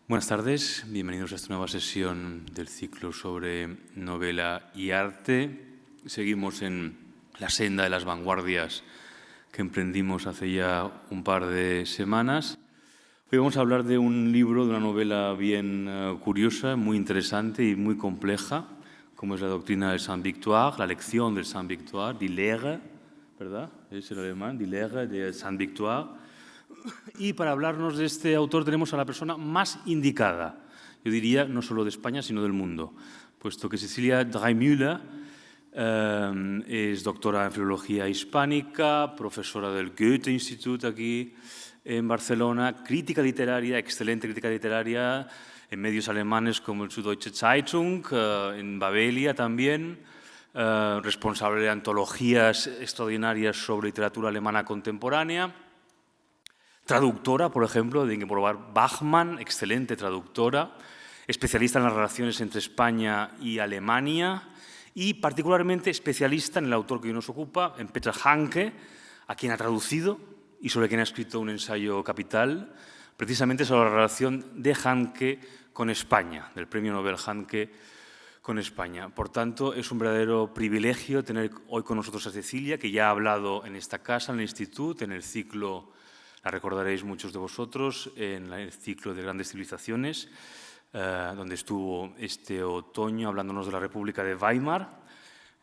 Buenas tardes, bienvenidos a esta nueva sesión del ciclo sobre novela y arte. Seguimos en la senda de las vanguardias que emprendimos hace ya un par de semanas. Hoy vamos a hablar de un libro, de una novela bien curiosa, muy interesante y muy compleja, como es la doctrina del Saint-Victoire, la lección del Saint-Victoire, die Lehre, ¿verdad? Es el alemán, die Lehre de Saint-Victoire. Y para hablarnos de este autor tenemos a la persona más indicada, yo diría no solo de España, sino del mundo, puesto que Cecilia Dreymüller es doctora en Filología Hispánica, profesora del Goethe-Institut aquí en Barcelona, crítica literaria, excelente crítica literaria en medios alemanes como el Süddeutsche Zeitung, en Babelia también, responsable de antologías extraordinarias sobre literatura alemana contemporánea. Traductora, por ejemplo, de Ingeborg Bachmann, excelente traductora, especialista en las relaciones entre España y Alemania y particularmente especialista en el autor que hoy nos ocupa, en Peter Handke, a quien ha traducido y sobre quien ha escrito un ensayo capital, precisamente sobre la relación de Handke con España, del premio Nobel Handke con España. Por tanto, es un verdadero privilegio tener hoy con nosotros a Cecilia, que ya ha hablado en esta casa, en el Instituto, en el ciclo. La recordaréis muchos de vosotros en el ciclo de Grandes Civilizaciones, donde estuvo este otoño hablándonos de la República de Weimar.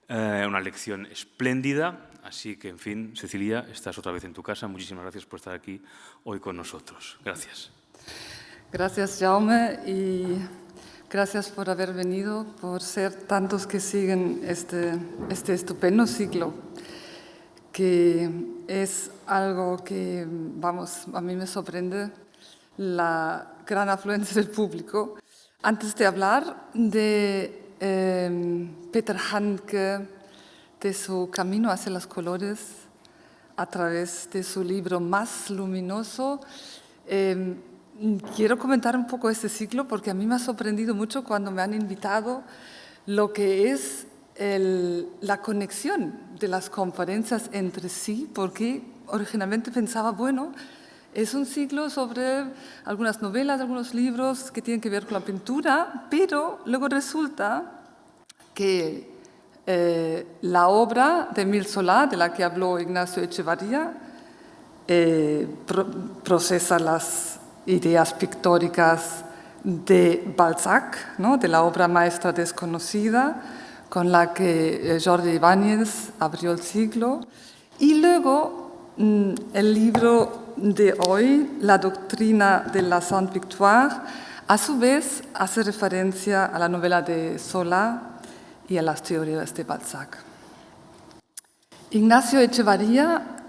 Una lección espléndida. Así que, en fin, Cecilia, estás otra vez en tu casa. Muchísimas gracias por estar aquí hoy con nosotros. Gracias. Gracias, Jaume, y gracias por haber venido, por ser tantos que siguen este estupendo ciclo, que es algo que, vamos, a mí me sorprende la gran afluencia del público. Antes de hablar de Peter Handke, de su camino hacia los colores, a través de su libro más luminoso, quiero comentar un poco este ciclo porque a mí me ha sorprendido mucho cuando me han invitado lo que es la conexión de las conferencias entre sí, porque originalmente pensaba, bueno, es un ciclo sobre algunas novelas, algunos libros que tienen que ver con la pintura, pero luego resulta que la obra de Émile Zola, de la que habló Ignacio Echevarría, procesa las ideas pictóricas de Balzac, ¿no? De la obra maestra desconocida, con la que Jordi Ibáñez abrió el siglo. Y luego el libro de hoy, La doctrina de la Saint-Victoire, a su vez hace referencia a la novela de Zola y a las teorías de Balzac. Ignacio Echevarría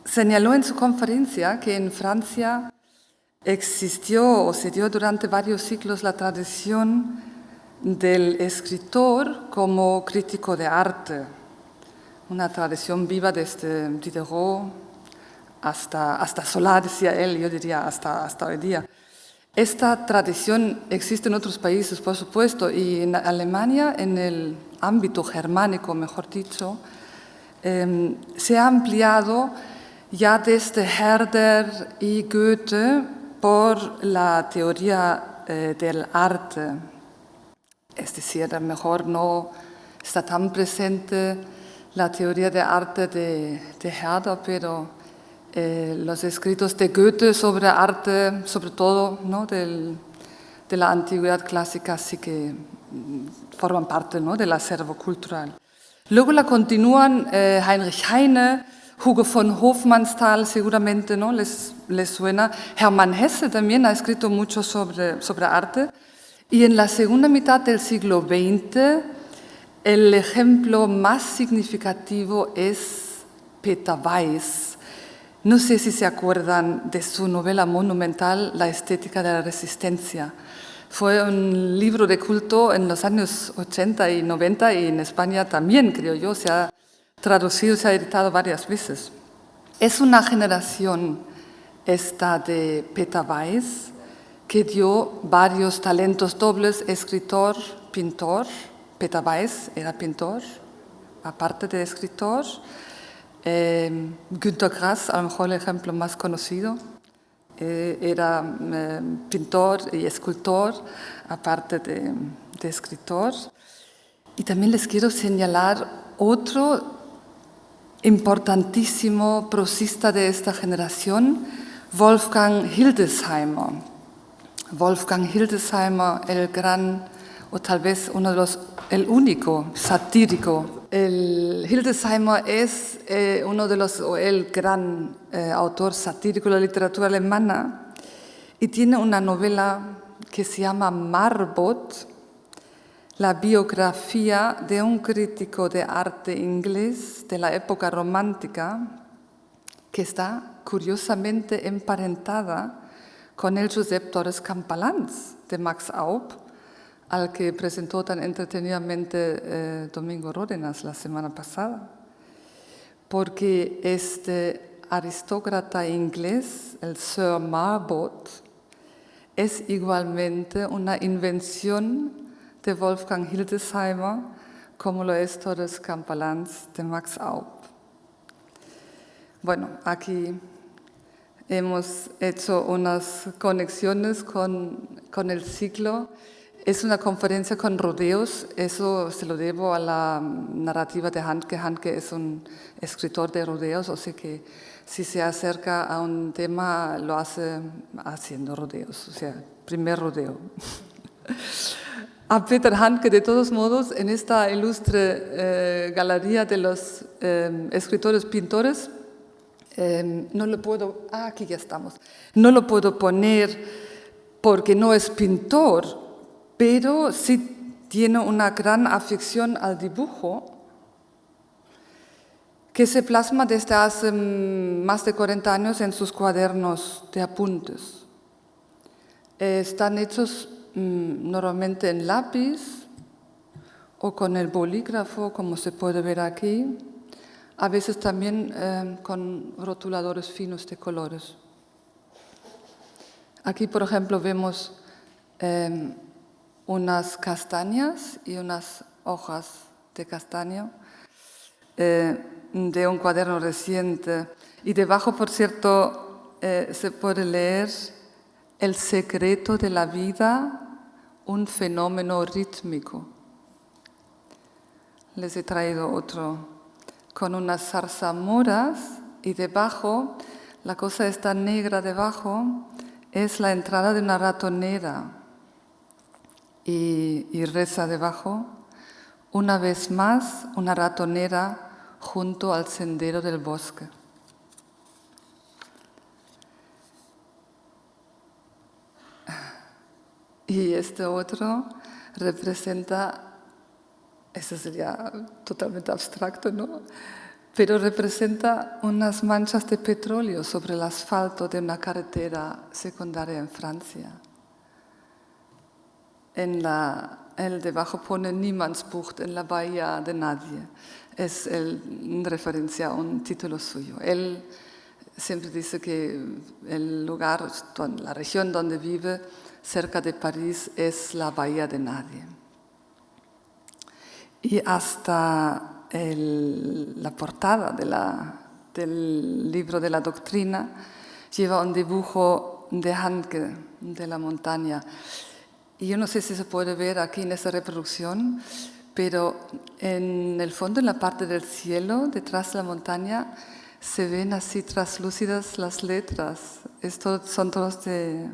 señaló en su conferencia que en Francia existió o se dio durante varios siglos la tradición del escritor como crítico de arte, una tradición viva desde Diderot hasta Zola, decía él, yo diría hasta hoy día. Esta tradición existe en otros países, por supuesto, y en Alemania, en el ámbito germánico, mejor dicho, se ha ampliado ya desde Herder y Goethe por la teoría del arte. Es decir, a lo mejor no está tan presente la teoría de arte de Herder, pero los escritos de Goethe sobre arte, sobre todo, ¿no? de la antigüedad clásica, sí que forman parte, ¿no? del acervo cultural. Luego la continúan Heinrich Heine, Hugo von Hofmannsthal, seguramente, ¿no? les suena. Hermann Hesse también ha escrito mucho sobre arte. Y en la segunda mitad del siglo XX, el ejemplo más significativo es Peter Weiss. No sé si se acuerdan de su novela monumental La estética de la resistencia. Fue un libro de culto en los años 80 y 90 y en España también, creo yo, se ha traducido, se ha editado varias veces. Es una generación esta de Peter Weiss, que dio varios talentos dobles, escritor, pintor. Peter Weiss era pintor, aparte de escritor. Günter Grass, a lo mejor el ejemplo más conocido, Era pintor y escultor, aparte de escritor. Y también les quiero señalar otro importantísimo prosista de esta generación, Wolfgang Hildesheimer. Wolfgang Hildesheimer, el gran, o tal vez el único satírico. Hildesheimer es el gran autor satírico de la literatura alemana y tiene una novela que se llama Marbot, la biografía de un crítico de arte inglés de la época romántica que está curiosamente emparentada con el Josep Torres Campalans de Max Aub, al que presentó tan entretenidamente Domingo Ródenas la semana pasada. Porque este aristócrata inglés, el Sir Marbot, es igualmente una invención de Wolfgang Hildesheimer, como lo es Torres Campalans de Max Aub. Bueno, aquí hemos hecho unas conexiones con el ciclo. Es una conferencia con rodeos, eso se lo debo a la narrativa de Handke. Handke es un escritor de rodeos, o sea que si se acerca a un tema lo hace haciendo rodeos, o sea, primer rodeo. A Peter Handke, de todos modos, en esta ilustre galería de los escritores pintores, no lo puedo, aquí ya estamos, no lo puedo poner porque no es pintor, pero sí tiene una gran afición al dibujo que se plasma desde hace más de 40 años en sus cuadernos de apuntes. Están hechos normalmente en lápiz o con el bolígrafo, como se puede ver aquí, a veces también con rotuladores finos de colores. Aquí, por ejemplo, vemos unas castañas y unas hojas de castaño de un cuaderno reciente. Y debajo, por cierto, se puede leer El secreto de la vida, un fenómeno rítmico. Les he traído otro con unas zarzamoras y debajo, la cosa está negra debajo, es la entrada de una ratonera. Y reza debajo, una vez más, una ratonera junto al sendero del bosque. Y este otro representa, eso sería totalmente abstracto, ¿no? Pero representa unas manchas de petróleo sobre el asfalto de una carretera secundaria en Francia. El debajo pone Niemandsbucht, en la bahía de nadie. Es en referencia a un título suyo. Él siempre dice que el lugar, la región donde vive, cerca de París, es la bahía de nadie. Y hasta la portada del libro de la doctrina lleva un dibujo de Handke, de la montaña. Y yo no sé si se puede ver aquí en esta reproducción, pero en el fondo, en la parte del cielo, detrás de la montaña, se ven así traslúcidas las letras. Son todos de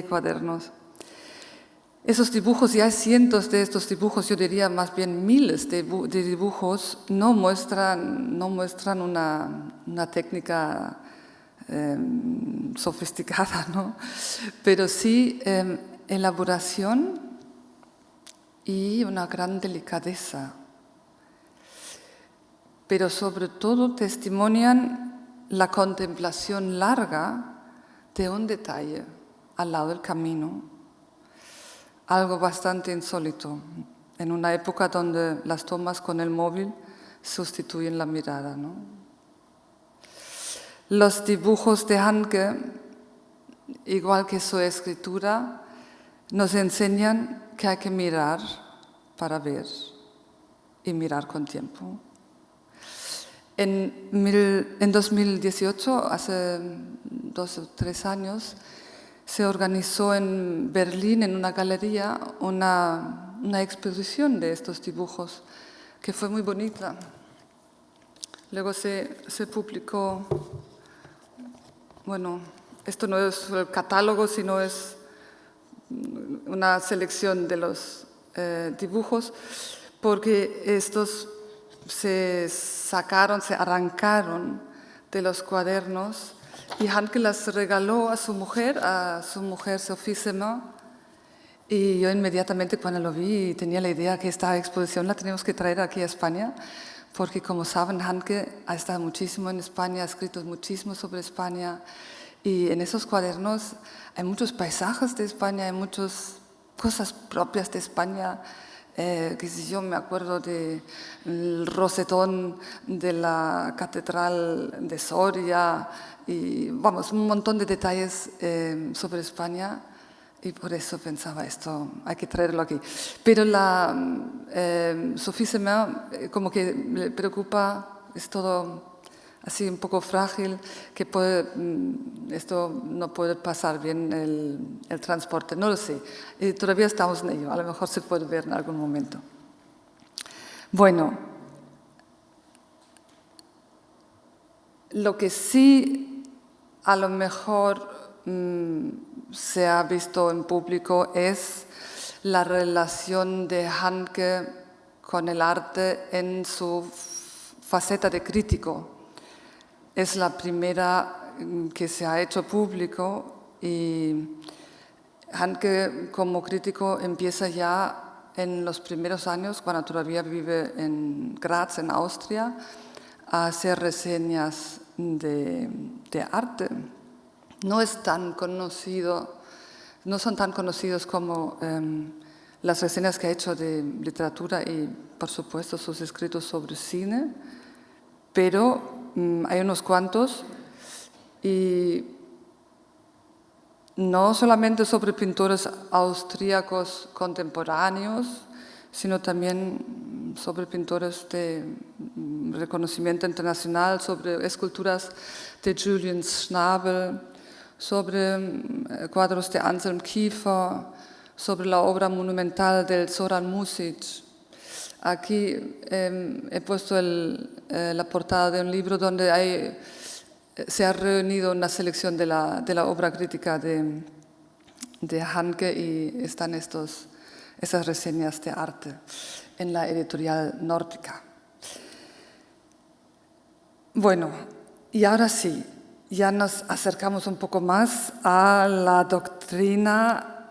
cuadernos. Esos dibujos, y hay cientos de estos dibujos, yo diría más bien miles de dibujos, no muestran una técnica sofisticada, ¿no? Pero sí elaboración y una gran delicadeza. Pero sobre todo testimonian la contemplación larga de un detalle al lado del camino. Algo bastante insólito, en una época donde las tomas con el móvil sustituyen la mirada, ¿no? Los dibujos de Handke, igual que su escritura, nos enseñan que hay que mirar para ver y mirar con tiempo. En 2018, hace 2 o 3 años, se organizó en Berlín, en una galería, una exposición de estos dibujos, que fue muy bonita. Luego se publicó, bueno, esto no es el catálogo, sino es una selección de los dibujos, porque estos se arrancaron de los cuadernos y Handke las regaló a su mujer Sophie Semin. Y yo inmediatamente cuando lo vi tenía la idea que esta exposición la teníamos que traer aquí a España, porque como saben, Handke ha estado muchísimo en España, ha escrito muchísimo sobre España, y en esos cuadernos hay muchos paisajes de España, hay muchas cosas propias de España, que si yo me acuerdo del rosetón de la Catedral de Soria, y vamos, un montón de detalles sobre España. Y por eso pensaba esto, hay que traerlo aquí. Pero Sophie Semin como que le preocupa, es todo así un poco frágil, que esto no puede pasar bien el transporte, no lo sé. Y todavía estamos en ello, a lo mejor se puede ver en algún momento. Bueno, lo que sí a lo mejor se ha visto en público es la relación de Handke con el arte en su faceta de crítico. Es la primera que se ha hecho público y Handke como crítico empieza ya en los primeros años, cuando todavía vive en Graz, en Austria, a hacer reseñas de arte. No son tan conocidos como las reseñas que ha hecho de literatura y, por supuesto, sus escritos sobre cine, pero hay unos cuantos, y no solamente sobre pintores austríacos contemporáneos, sino también sobre pintores de reconocimiento internacional, sobre esculturas de Julian Schnabel, sobre cuadros de Anselm Kiefer, sobre la obra monumental del Zoran Mušić. Aquí he puesto la portada de un libro donde se ha reunido una selección de la obra crítica de Handke, y están esas reseñas de arte en la editorial Nórdica. Bueno, y ahora sí, ya nos acercamos un poco más a la doctrina,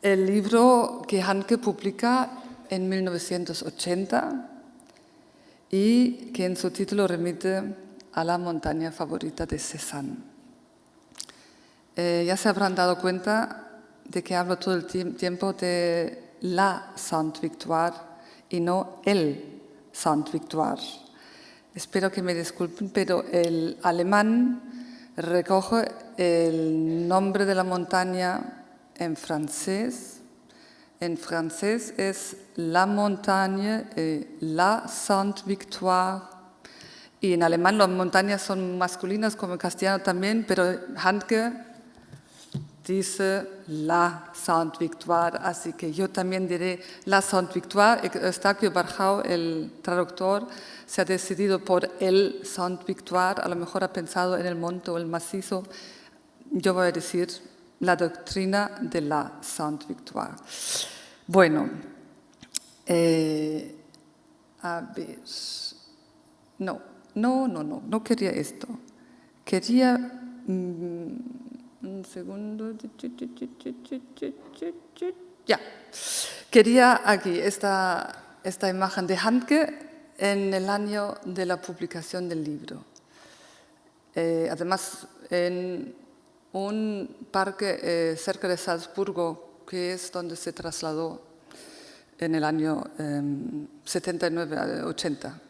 el libro que Handke publica en 1980 y que en su título remite a la montaña favorita de Cézanne. Ya se habrán dado cuenta de que hablo todo el tiempo de la Sainte Victoire y no el Sainte Victoire. Espero que me disculpen, pero el alemán recoge el nombre de la montaña en francés. En francés es la montagne la Sainte Victoire. Y en alemán las montañas son masculinas, como en castellano también, pero Handke dice la Sainte Victoire, así que yo también diré la Sainte Victoire. Eustaquio Barjau, el traductor, se ha decidido por el Sainte Victoire, a lo mejor ha pensado en el monte o el macizo. Yo voy a decir la doctrina de la Sainte Victoire. Bueno, a ver, no quería esto. Quería, un segundo, ya, quería aquí esta imagen de Handke en el año de la publicación del libro. Además, en un parque cerca de Salzburgo, que es donde se trasladó en el año 79-80.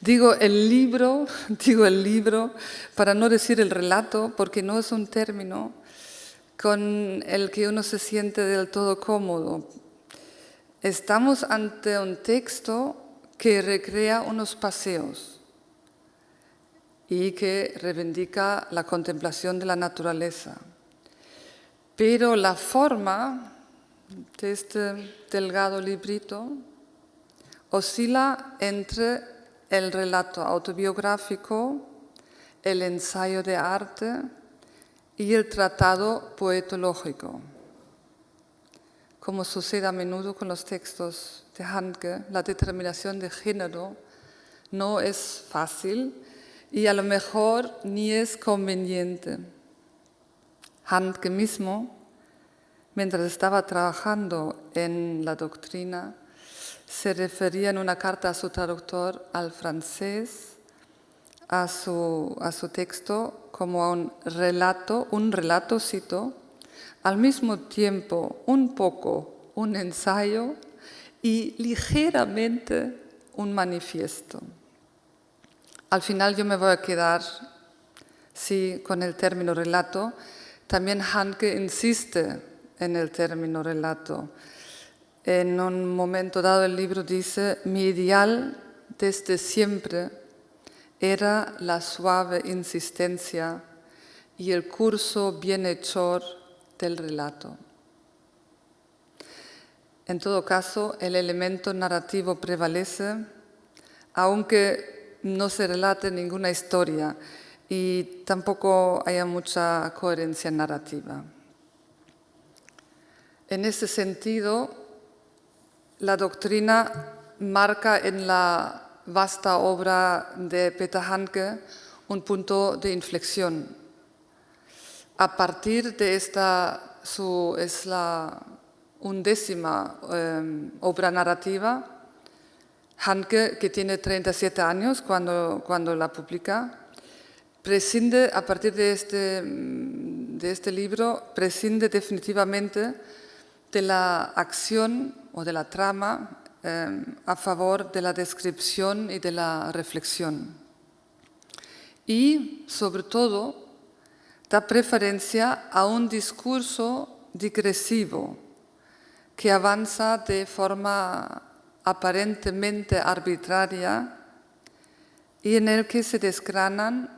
Digo el libro para no decir el relato, porque no es un término con el que uno se siente del todo cómodo. Estamos ante un texto que recrea unos paseos. y que reivindica la contemplación de la naturaleza. Pero la forma de este delgado librito oscila entre el relato autobiográfico, el ensayo de arte y el tratado poetológico. Como sucede a menudo con los textos de Handke, la determinación de género no es fácil y a lo mejor ni es conveniente. Handke mismo, mientras estaba trabajando en la doctrina, se refería en una carta a su traductor al francés a su texto como a un relato, cito, al mismo tiempo un poco un ensayo y ligeramente un manifiesto. Al final yo me voy a quedar, sí, con el término relato. También Handke insiste en el término relato. En un momento dado del libro dice: mi ideal desde siempre era la suave insistencia y el curso bienhechor del relato. En todo caso, el elemento narrativo prevalece, aunque no se relate ninguna historia y tampoco haya mucha coherencia narrativa. En ese sentido, la doctrina marca en la vasta obra de Peter Handke un punto de inflexión. A partir de esta, es la 11ª obra narrativa, Handke, que tiene 37 años cuando la publica, prescinde, a partir de este libro, prescinde definitivamente de la acción o de la trama a favor de la descripción y de la reflexión. Y, sobre todo, da preferencia a un discurso digresivo que avanza de forma aparentemente arbitraria y en el que se desgranan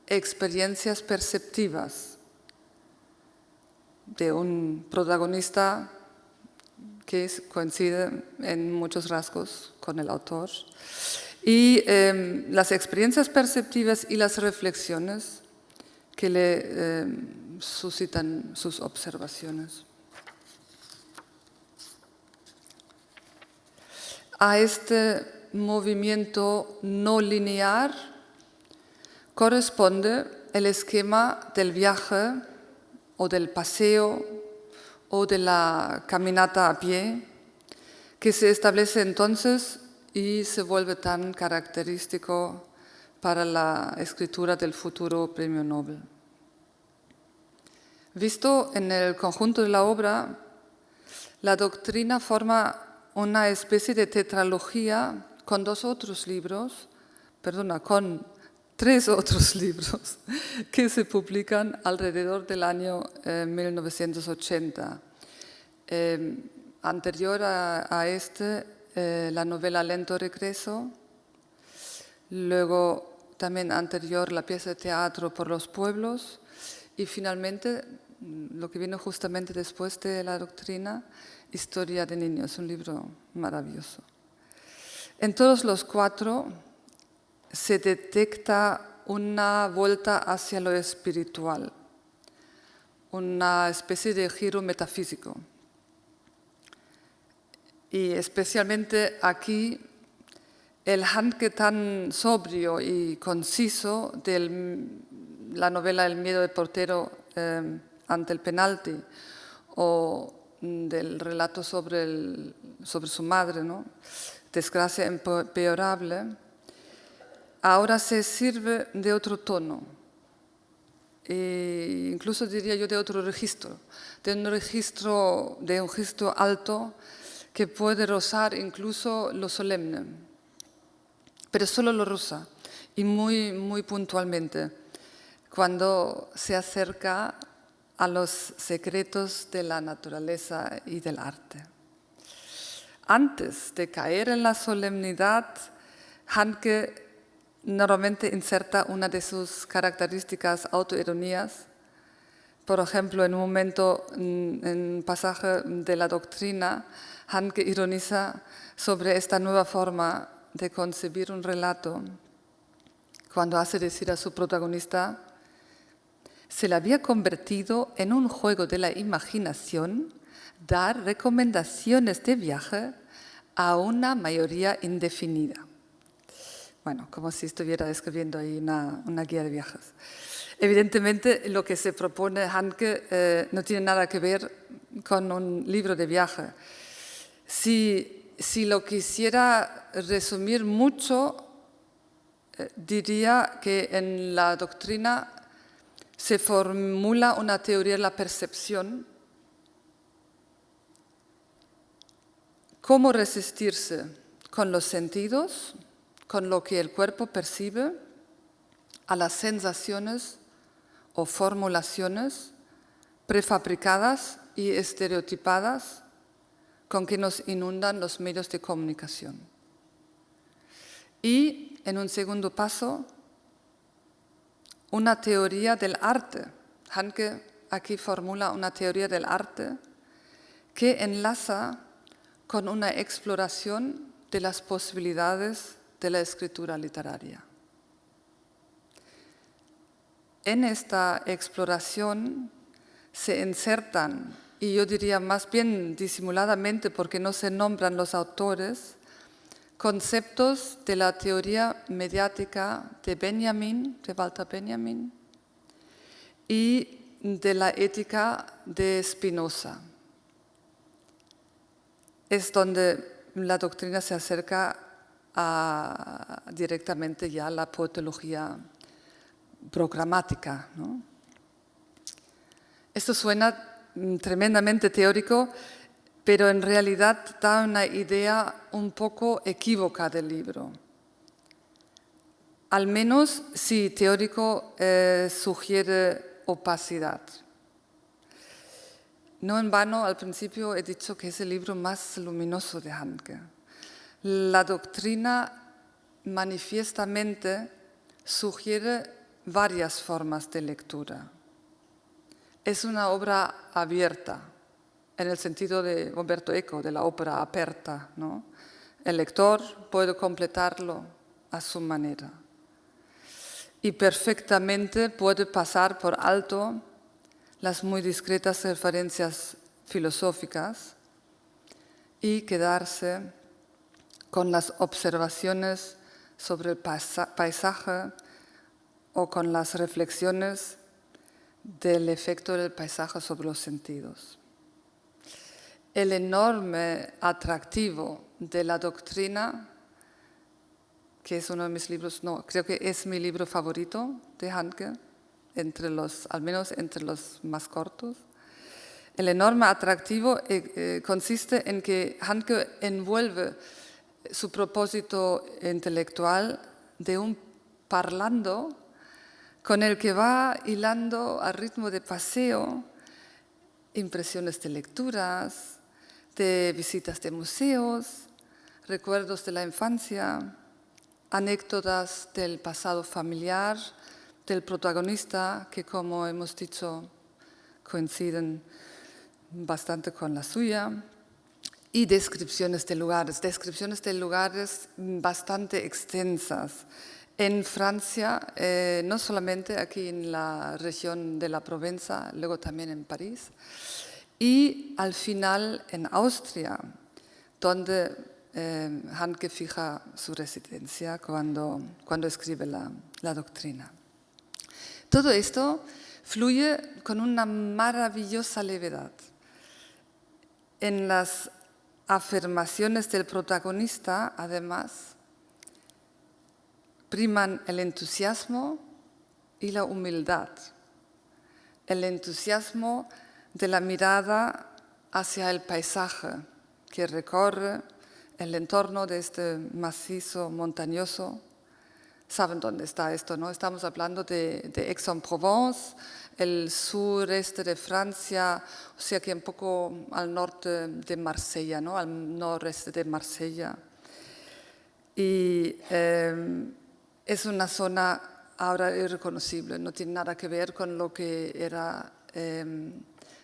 experiencias perceptivas de un protagonista que coincide en muchos rasgos con el autor, y las experiencias perceptivas y las reflexiones que le suscitan sus observaciones. A este movimiento no lineal corresponde el esquema del viaje o del paseo o de la caminata a pie, que se establece entonces y se vuelve tan característico para la escritura del futuro Premio Nobel. Visto en el conjunto de la obra, la doctrina forma una especie de tetralogía con con 3 otros libros que se publican alrededor del año 1980. Anterior a este, la novela Lento Regreso, luego también anterior la pieza de teatro Por los pueblos y finalmente, lo que vino justamente después de la doctrina, Historia de niños, un libro maravilloso. En todos los 4 se detecta una vuelta hacia lo espiritual, una especie de giro metafísico. Y especialmente aquí, el Handke tan sobrio y conciso de la novela El miedo del portero ante el penalti, o del relato sobre su madre, ¿no? Desgracia empeorable, ahora se sirve de otro tono, e incluso diría yo de otro registro, de un registro alto que puede rozar incluso lo solemne, pero solo lo roza y muy, muy puntualmente, cuando se acerca a los secretos de la naturaleza y del arte. Antes de caer en la solemnidad, Handke normalmente inserta una de sus características autoironías. Por ejemplo, en un momento, en un pasaje de la doctrina, Handke ironiza sobre esta nueva forma de concebir un relato, cuando hace decir a su protagonista: se le había convertido en un juego de la imaginación dar recomendaciones de viaje a una mayoría indefinida. Bueno, como si estuviera escribiendo ahí una guía de viajes. Evidentemente, lo que se propone Handke no tiene nada que ver con un libro de viaje. Si lo quisiera resumir mucho, diría que en la doctrina se formula una teoría de la percepción. Cómo resistirse con los sentidos, con lo que el cuerpo percibe, a las sensaciones o formulaciones prefabricadas y estereotipadas con que nos inundan los medios de comunicación. Y, en un segundo paso, una teoría del arte. Handke aquí formula una teoría del arte que enlaza con una exploración de las posibilidades de la escritura literaria. En esta exploración se insertan, y yo diría más bien disimuladamente porque no se nombran los autores, conceptos de la teoría mediática de Walter Benjamin, y de la ética de Spinoza. Es donde la doctrina se acerca directamente ya a la poetología programática, ¿no? Esto suena tremendamente teórico, pero en realidad da una idea un poco equívoca del libro. Al menos si teórico sugiere opacidad. No en vano, al principio he dicho que es el libro más luminoso de Handke. La doctrina manifiestamente sugiere varias formas de lectura. Es una obra abierta, en el sentido de Umberto Eco, de la ópera aperta, ¿no? El lector puede completarlo a su manera. Y perfectamente puede pasar por alto las muy discretas referencias filosóficas y quedarse con las observaciones sobre el paisaje o con las reflexiones del efecto del paisaje sobre los sentidos. El enorme atractivo de la doctrina, que es uno de mis libros, no, creo que es mi libro favorito de Handke, al menos entre los más cortos. El enorme atractivo consiste en que Handke envuelve su propósito intelectual de un parlando con el que va hilando a ritmo de paseo impresiones de lecturas, de visitas de museos, recuerdos de la infancia, anécdotas del pasado familiar, del protagonista, que como hemos dicho coinciden bastante con la suya, y descripciones de lugares bastante extensas. En Francia, no solamente aquí en la región de la Provenza, luego también en París, y al final en Austria, donde Handke fija su residencia cuando escribe la doctrina. Todo esto fluye con una maravillosa levedad. En las afirmaciones del protagonista, además, priman el entusiasmo y la humildad. El entusiasmo de la mirada hacia el paisaje que recorre el entorno de este macizo montañoso. ¿Saben dónde está esto, no? Estamos hablando de Aix-en-Provence, el sureste de Francia, o sea que un poco al norte de Marsella, ¿no? Al noreste de Marsella. Y es una zona ahora irreconocible, no tiene nada que ver con lo que era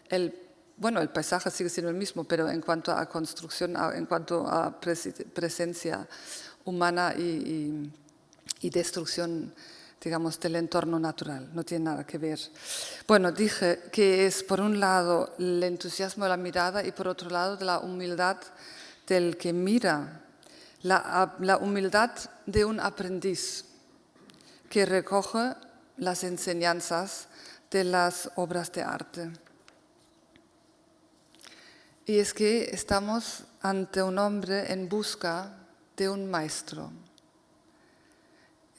el paisaje sigue siendo el mismo, pero en cuanto a construcción, en cuanto a presencia humana y destrucción, digamos, del entorno natural, no tiene nada que ver. Bueno, dije que es por un lado el entusiasmo de la mirada y por otro lado de la humildad del que mira, la humildad de un aprendiz que recoge las enseñanzas de las obras de arte. Y es que estamos ante un hombre en busca de un maestro.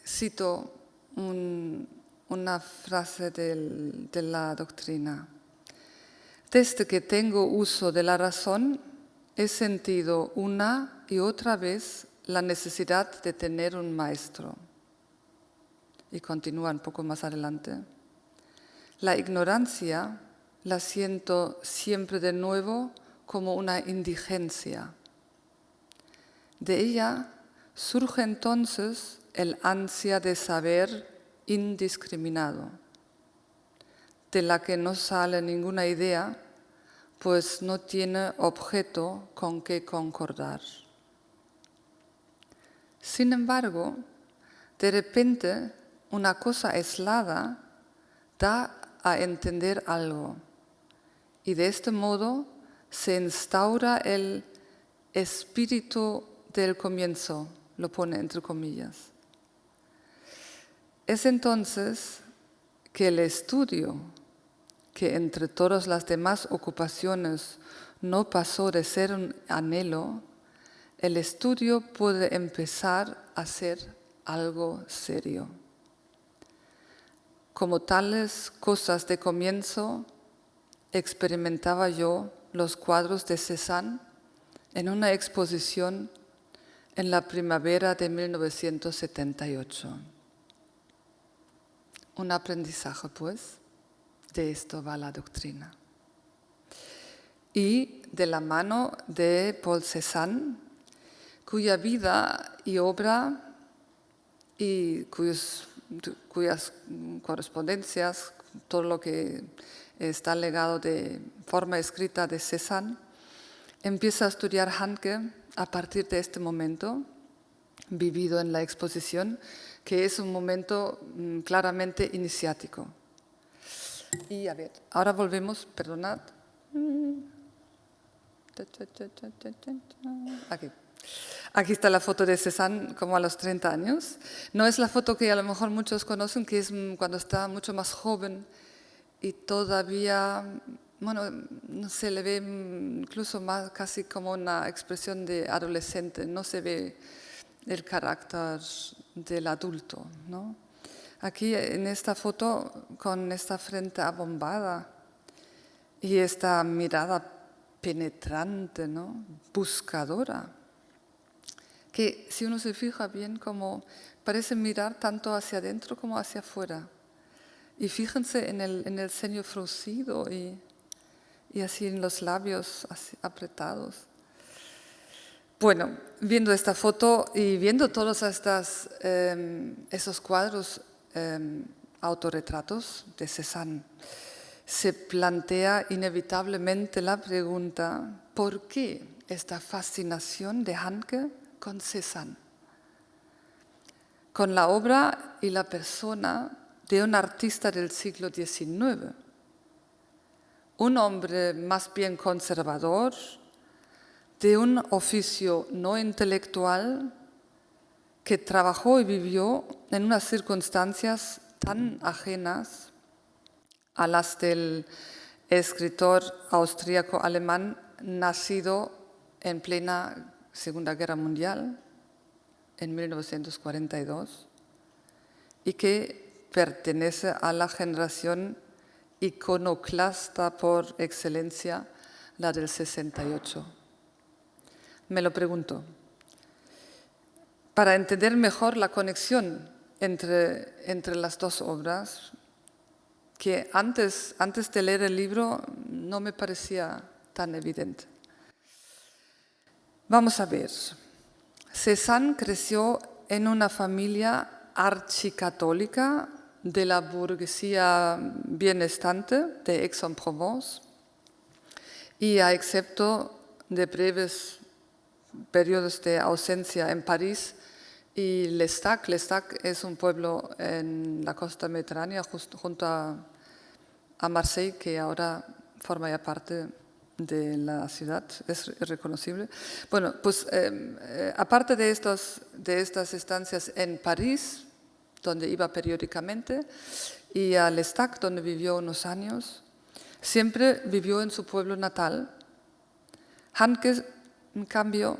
Cito una frase de la doctrina. Desde que tengo uso de la razón, he sentido una y otra vez la necesidad de tener un maestro. Y continúa un poco más adelante. La ignorancia la siento siempre de nuevo como una indigencia. De ella surge entonces el ansia de saber indiscriminado, de la que no sale ninguna idea, pues no tiene objeto con que concordar. Sin embargo, de repente, una cosa aislada da a entender algo, y de este modo se instaura el espíritu del comienzo, lo pone entre comillas. Es entonces que el estudio, que entre todas las demás ocupaciones no pasó de ser un anhelo, el estudio puede empezar a ser algo serio. Como tales cosas de comienzo, experimentaba yo los cuadros de Cézanne en una exposición en la primavera de 1978. Un aprendizaje, pues, de esto va la doctrina. Y de la mano de Paul Cézanne, cuya vida y obra y cuyas correspondencias, todo lo que está legado de forma escrita de Cézanne, empieza a estudiar Handke a partir de este momento vivido en la exposición, que es un momento claramente iniciático. Y a ver, ahora volvemos, perdonad. Aquí está la foto de Cézanne como a los 30 años. No es la foto que a lo mejor muchos conocen, que es cuando está mucho más joven y todavía, bueno, no se le ve incluso más casi como una expresión de adolescente, no se ve el carácter del adulto, ¿no? Aquí en esta foto, con esta frente abombada y esta mirada penetrante, ¿no? Buscadora, que si uno se fija bien, como parece mirar tanto hacia adentro como hacia afuera. Y fíjense en el ceño fruncido y así en los labios así apretados. Bueno, viendo esta foto y viendo todos esos cuadros autorretratos de Cézanne, se plantea inevitablemente la pregunta: ¿por qué esta fascinación de Handke con Cézanne? Con la obra y la persona de un artista del siglo XIX, un hombre más bien conservador, de un oficio no intelectual, que trabajó y vivió en unas circunstancias tan ajenas a las del escritor austríaco-alemán nacido en plena Segunda Guerra Mundial, en 1942, y que pertenece a la generación iconoclasta por excelencia, la del 68. Me lo pregunto. Para entender mejor la conexión entre las dos obras, que antes de leer el libro no me parecía tan evidente. Vamos a ver. Cézanne creció en una familia archicatólica de la burguesía bienestante de Aix-en-Provence y a excepto de breves periodos de ausencia en París y L'Estaque. L'Estaque es un pueblo en la costa mediterránea junto a Marseille, que ahora forma ya parte de la ciudad, es reconocible. Bueno, pues aparte de estas estancias en París, donde iba periódicamente, y a L'Estaque, donde vivió unos años, siempre vivió en su pueblo natal. Handke, en cambio,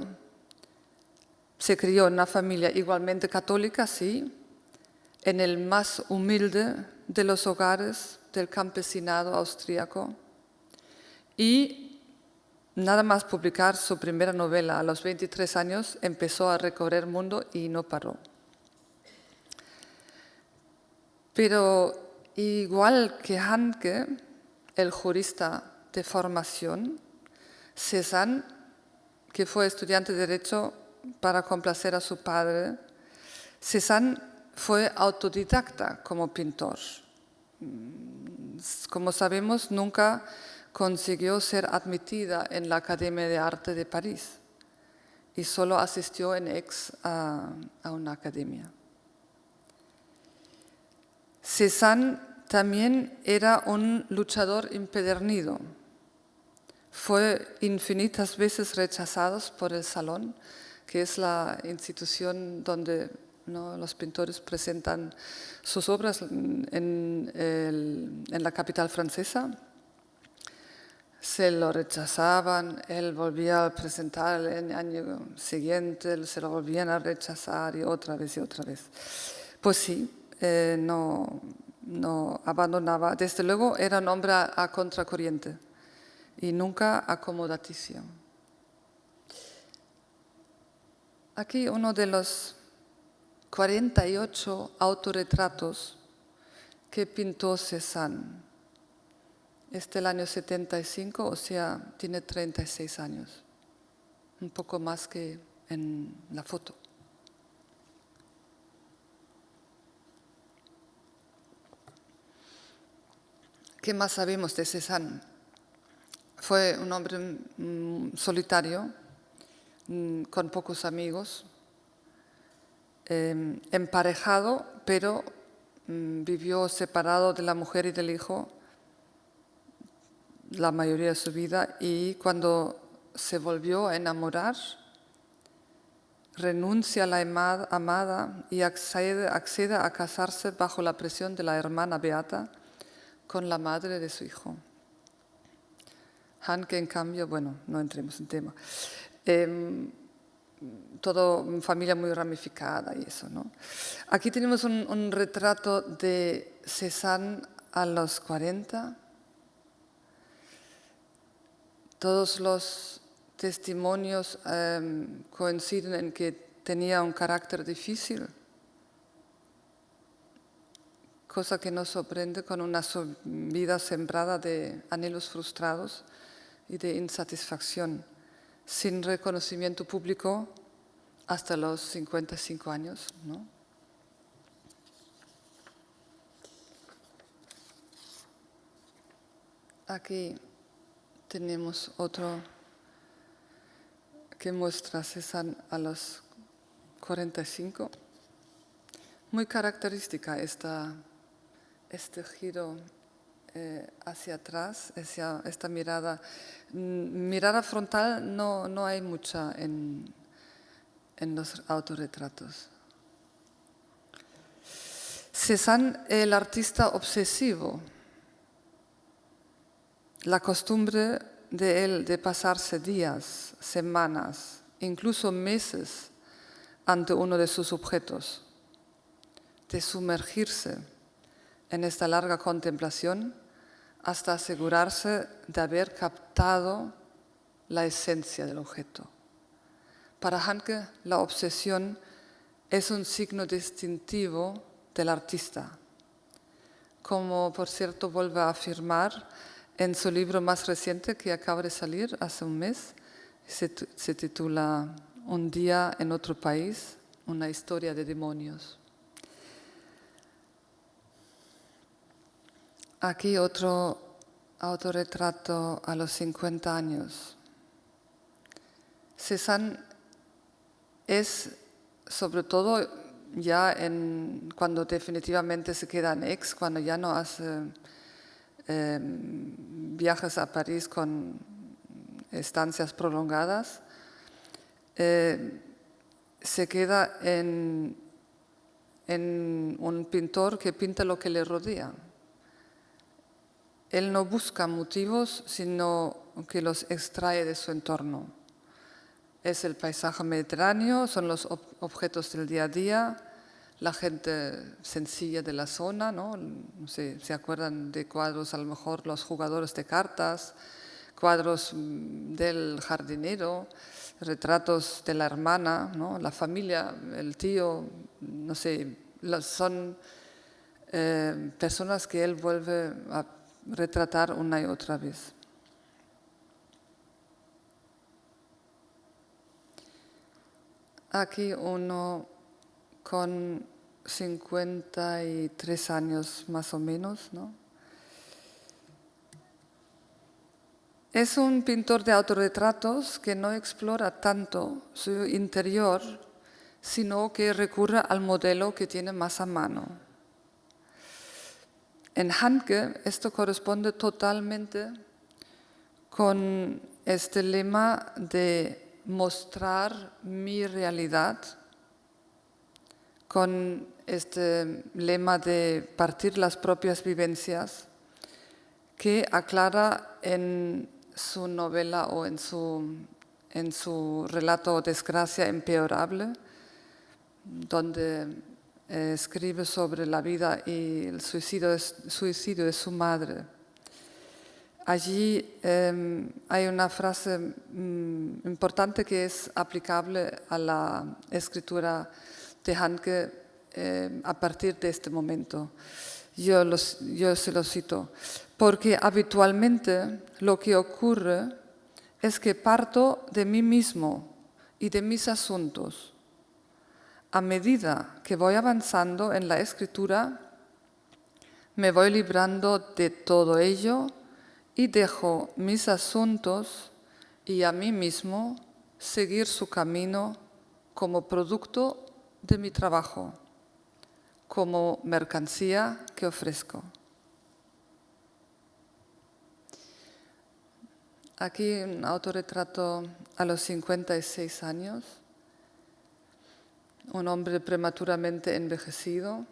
se crió en una familia igualmente católica, sí, en el más humilde de los hogares del campesinado austríaco, y nada más publicar su primera novela a los 23 años empezó a recorrer el mundo y no paró. Pero igual que Handke, el jurista de formación, Cézanne, que fue estudiante de Derecho para complacer a su padre, Cézanne fue autodidacta como pintor. Como sabemos, nunca consiguió ser admitida en la Academia de Arte de París y solo asistió en Aix a una academia. Cézanne también era un luchador empedernido. Fue infinitas veces rechazado por el Salón, que es la institución donde los pintores presentan sus obras en la capital francesa. Se lo rechazaban, él volvía a presentar el año siguiente, se lo volvían a rechazar y otra vez y otra vez. Pues sí, no abandonaba. Desde luego era un hombre a contracorriente y nunca acomodaticio. Aquí uno de los 48 autorretratos que pintó Cézanne. Es del año 75, o sea, tiene 36 años. Un poco más que en la foto. ¿Qué más sabemos de Cézanne? Fue un hombre solitario, con pocos amigos, emparejado, pero vivió separado de la mujer y del hijo la mayoría de su vida, y cuando se volvió a enamorar, renuncia a la amada y accede a casarse bajo la presión de la hermana Beata con la madre de su hijo. Handke, en cambio, bueno, no entremos en tema. Todo familia muy ramificada y eso, ¿no? Aquí tenemos un retrato de Cézanne a los 40. Todos los testimonios coinciden en que tenía un carácter difícil, cosa que nos sorprende con una vida sembrada de anhelos frustrados y de insatisfacción, sin reconocimiento público hasta los 55 años, ¿no? Aquí tenemos otro que muestra a Cézanne a los 45. Muy característica este giro hacia atrás, esta mirada. Mirada frontal no hay mucha en los autorretratos. Cézanne, el artista obsesivo. La costumbre de él de pasarse días, semanas, incluso meses ante uno de sus objetos, de sumergirse en esta larga contemplación hasta asegurarse de haber captado la esencia del objeto. Para Handke, la obsesión es un signo distintivo del artista, como por cierto vuelve a afirmar en su libro más reciente que acaba de salir hace un mes. Se titula Un día en otro país, una historia de demonios. Aquí otro autorretrato a los 50 años. Cézanne es, sobre todo ya cuando definitivamente se queda en Aix, cuando ya no hace viajes a París con estancias prolongadas, se queda en un pintor que pinta lo que le rodea. Él no busca motivos, sino que los extrae de su entorno. Es el paisaje mediterráneo, son los objetos del día a día, la gente sencilla de la zona, ¿no? No sé, ¿se acuerdan de cuadros, a lo mejor los jugadores de cartas, cuadros del jardinero, retratos de la hermana, ¿no? La familia, el tío, no sé, son personas que él vuelve a retratar una y otra vez. Aquí uno con 53 años más o menos, ¿no? Es un pintor de autorretratos que no explora tanto su interior, sino que recurre al modelo que tiene más a mano. En Handke esto corresponde totalmente con este lema de mostrar mi realidad, con este lema de partir las propias vivencias, que aclara en su novela o en su relato Desgracia empeorable, donde escribe sobre la vida y el suicidio de su madre. Allí hay una frase importante que es aplicable a la escritura de Handke a partir de este momento. Yo se lo cito. Porque habitualmente lo que ocurre es que parto de mí mismo y de mis asuntos. A medida que voy avanzando en la escritura, me voy librando de todo ello y dejo mis asuntos y a mí mismo seguir su camino como producto de mi trabajo, como mercancía que ofrezco. Aquí un autorretrato a los 56 años, un hombre prematuramente envejecido.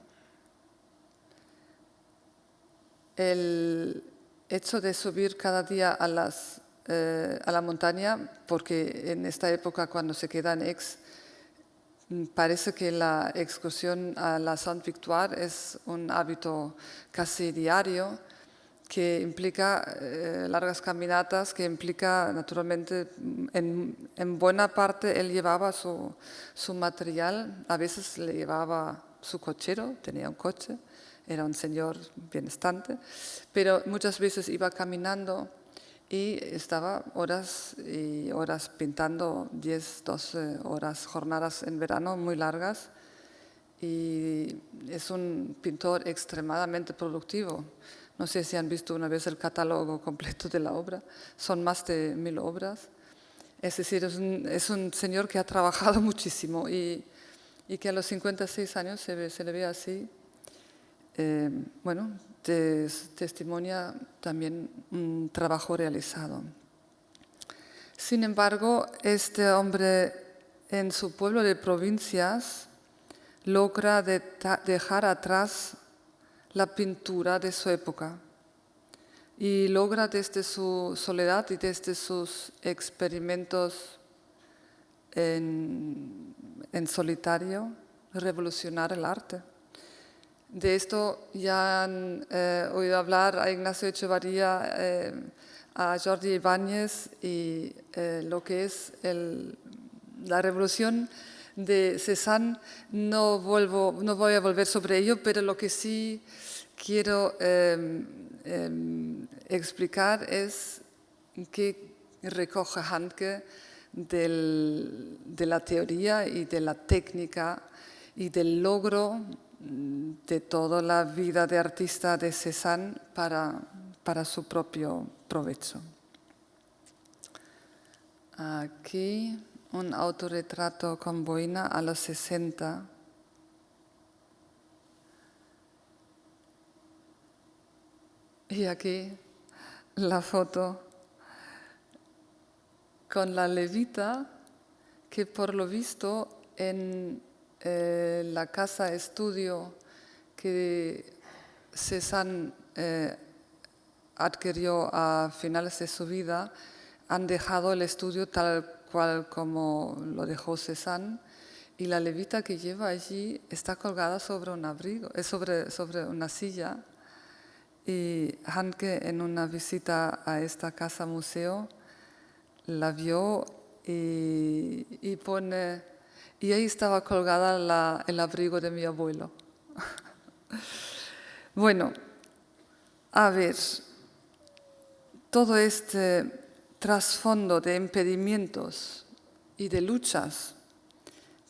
El hecho de subir cada día a la montaña, porque en esta época cuando se queda en Aix, parece que la excursión a la Sainte-Victoire es un hábito casi diario, que implica largas caminatas, que implica naturalmente, en buena parte él llevaba su material, a veces le llevaba su cochero, tenía un coche, era un señor benestante, pero muchas veces iba caminando y estaba horas y horas pintando, 10, 12 horas, jornadas en verano muy largas, y es un pintor extremadamente productivo. No sé si han visto una vez el catálogo completo de la obra, son más de 1000 obras. Es decir, es un señor que ha trabajado muchísimo y que a los 56 años se le ve así. Bueno, testimonia también un trabajo realizado. Sin embargo, este hombre en su pueblo de provincias logra dejar atrás la pintura de su época y logra desde su soledad y desde sus experimentos en solitario revolucionar el arte. De esto ya han oído hablar a Ignacio Echevarría, a Jordi Ibáñez, y lo que es la revolución de Cézanne, no voy a volver sobre ello, pero lo que sí quiero explicar es que recoge Handke de la teoría y de la técnica y del logro de toda la vida de artista de Cézanne para su propio provecho. Aquí un autorretrato con boina a los 60. Y aquí la foto con la levita que por lo visto en la casa estudio que Cézanne adquirió a finales de su vida, han dejado el estudio tal cual como lo dejó Cézanne, y la levita que lleva allí está colgada sobre un abrigo, sobre una silla. Y Handke, en una visita a esta casa museo, la vio y pone, y ahí estaba colgada el abrigo de mi abuelo. Bueno, a ver, todo este trasfondo de impedimentos y de luchas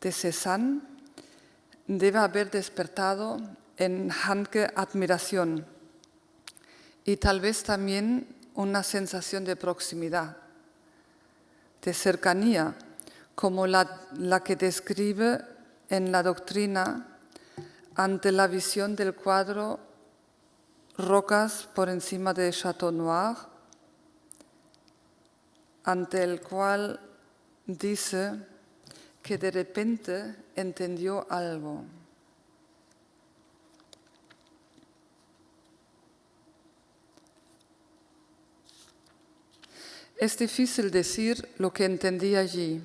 de Cézanne debe haber despertado en Handke admiración y tal vez también una sensación de proximidad, de cercanía, como la que describe en la doctrina ante la visión del cuadro Rocas por encima de Château Noir, ante el cual dice que de repente entendió algo. Es difícil decir lo que entendí allí.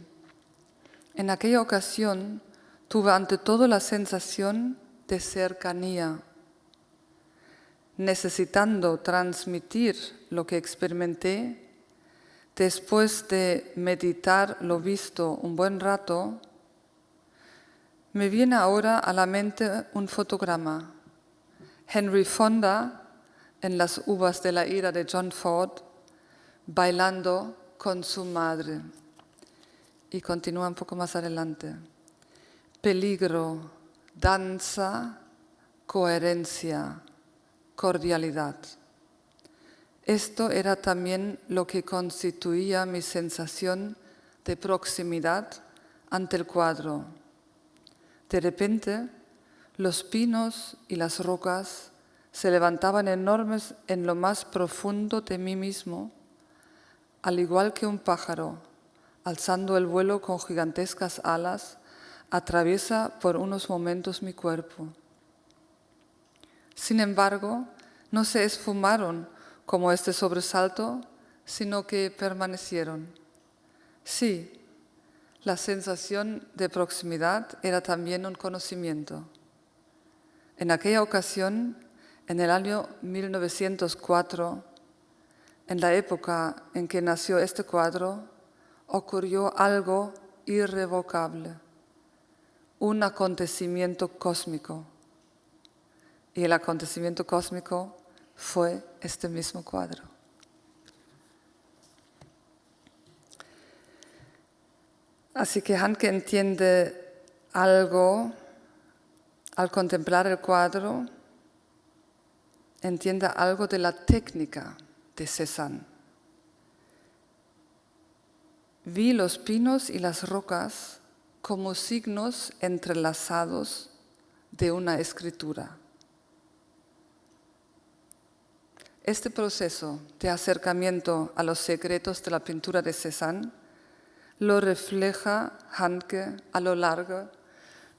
En aquella ocasión tuve ante todo la sensación de cercanía, necesitando transmitir lo que experimenté. Después de meditar lo visto un buen rato, me viene ahora a la mente un fotograma. Henry Fonda, en Las uvas de la ira de John Ford, bailando con su madre. Y continúa un poco más adelante. Peligro, danza, coherencia, cordialidad. Esto era también lo que constituía mi sensación de proximidad ante el cuadro. De repente, los pinos y las rocas se levantaban enormes en lo más profundo de mí mismo, al igual que un pájaro, alzando el vuelo con gigantescas alas, atraviesa por unos momentos mi cuerpo. Sin embargo, no se esfumaron como este sobresalto, sino que permanecieron. Sí, la sensación de proximidad era también un conocimiento. En aquella ocasión, en el año 1904, en la época en que nació este cuadro, ocurrió algo irrevocable, un acontecimiento cósmico. Y el acontecimiento cósmico fue este mismo cuadro. Así que Handke entiende algo al contemplar el cuadro, entiende algo de la técnica de Cézanne. Vi los pinos y las rocas como signos entrelazados de una escritura. Este proceso de acercamiento a los secretos de la pintura de Cézanne lo refleja Handke a lo largo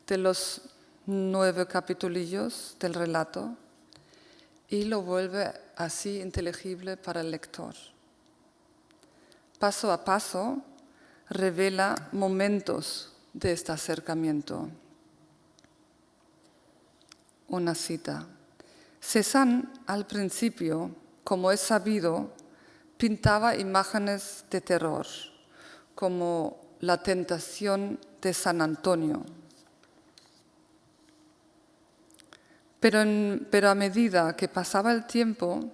de los 9 capitulillos del relato y lo vuelve así inteligible para el lector. Paso a paso revela momentos de este acercamiento. Una cita. Cézanne, al principio, como es sabido, pintaba imágenes de terror, como la tentación de San Antonio. Pero a medida que pasaba el tiempo,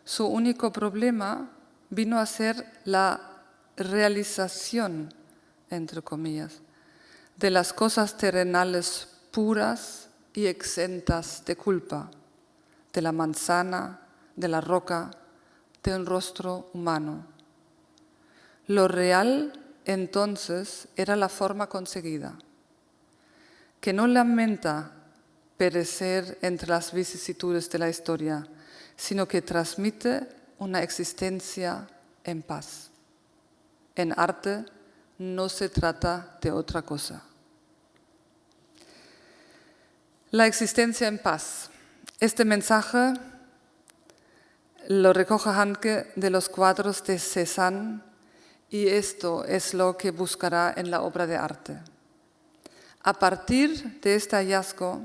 su único problema vino a ser la realización, entre comillas, de las cosas terrenales puras y exentas de culpa, de la manzana, de la roca, de un rostro humano. Lo real, entonces, era la forma conseguida, que no lamenta perecer entre las vicisitudes de la historia, sino que transmite una existencia en paz. En arte no se trata de otra cosa. La existencia en paz. Este mensaje lo recoge Handke de los cuadros de Cézanne y esto es lo que buscará en la obra de arte. A partir de este hallazgo,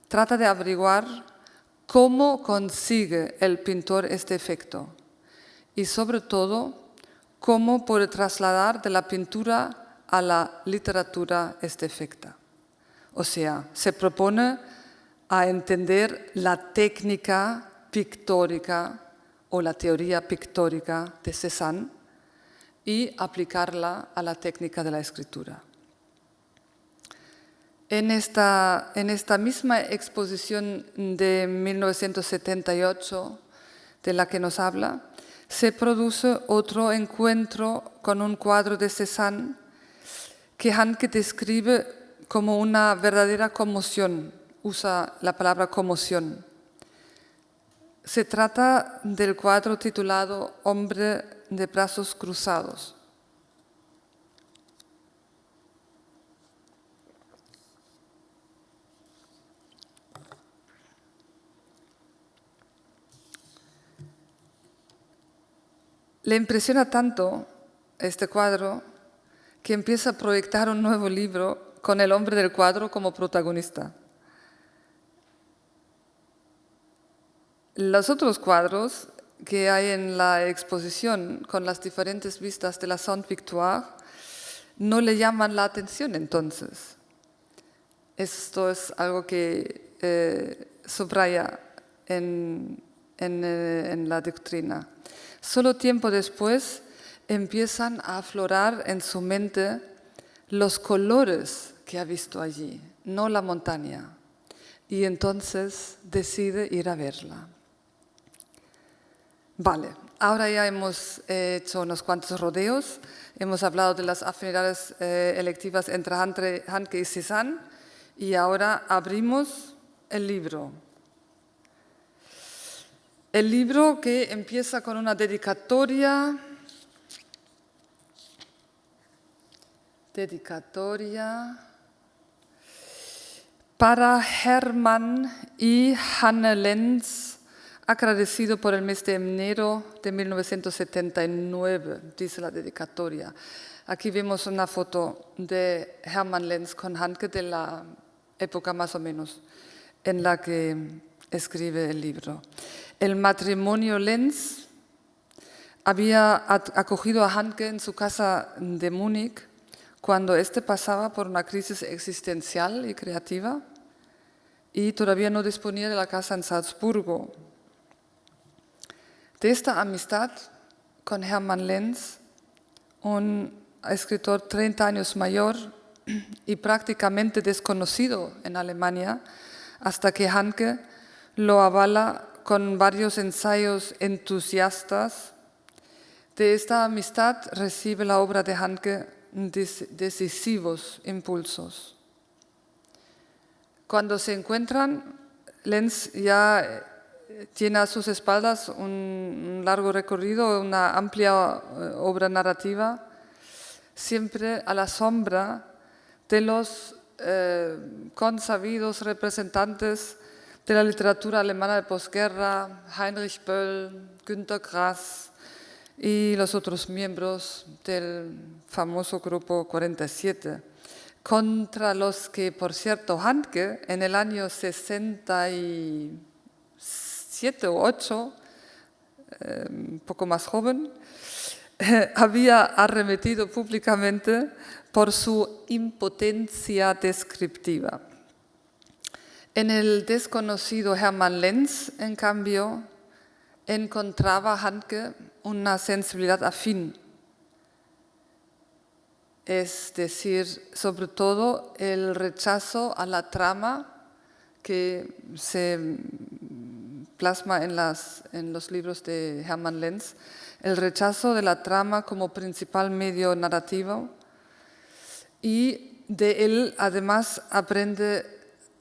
trata de averiguar cómo consigue el pintor este efecto y sobre todo cómo puede trasladar de la pintura a la literatura este efecto. O sea, se propone a entender la técnica pictórica o la teoría pictórica de Cézanne y aplicarla a la técnica de la escritura. En esta misma exposición de 1978 de la que nos habla, se produce otro encuentro con un cuadro de Cézanne que Handke describe como una verdadera conmoción, usa la palabra conmoción. Se trata del cuadro titulado Hombre de brazos cruzados. Le impresiona tanto este cuadro que empieza a proyectar un nuevo libro con el hombre del cuadro como protagonista. Los otros cuadros que hay en la exposición con las diferentes vistas de la Sainte-Victoire no le llaman la atención entonces. Esto es algo que subraya en la doctrina. Solo tiempo después empiezan a aflorar en su mente los colores que ha visto allí, no la montaña. Y entonces decide ir a verla. Vale, ahora ya hemos hecho unos cuantos rodeos, hemos hablado de las afinidades electivas entre Handke y Cézanne y ahora abrimos el libro. El libro que empieza con una dedicatoria para Hermann y Hanne Lenz, agradecido por el mes de enero de 1979, dice la dedicatoria. Aquí vemos una foto de Hermann Lenz con Handke de la época más o menos en la que escribe el libro. El matrimonio Lenz había acogido a Handke en su casa de Múnich cuando éste pasaba por una crisis existencial y creativa y todavía no disponía de la casa en Salzburgo. De esta amistad con Hermann Lenz, un escritor 30 años mayor y prácticamente desconocido en Alemania, hasta que Handke lo avala con varios ensayos entusiastas. De esta amistad recibe la obra de Handke decisivos impulsos. Cuando se encuentran, Lenz ya tiene a sus espaldas un largo recorrido, una amplia obra narrativa, siempre a la sombra de los consabidos representantes de la literatura alemana de posguerra, Heinrich Böll, Günter Grass y los otros miembros del famoso Grupo 47, contra los que, por cierto, Handke en el año 67 o 8, un poco más joven, había arremetido públicamente por su impotencia descriptiva. En el desconocido Hermann Lenz, en cambio, encontraba Handke una sensibilidad afín, es decir, sobre todo el rechazo a la trama que se plasma en los libros de Hermann Lenz, el rechazo de la trama como principal medio narrativo, y de él además aprende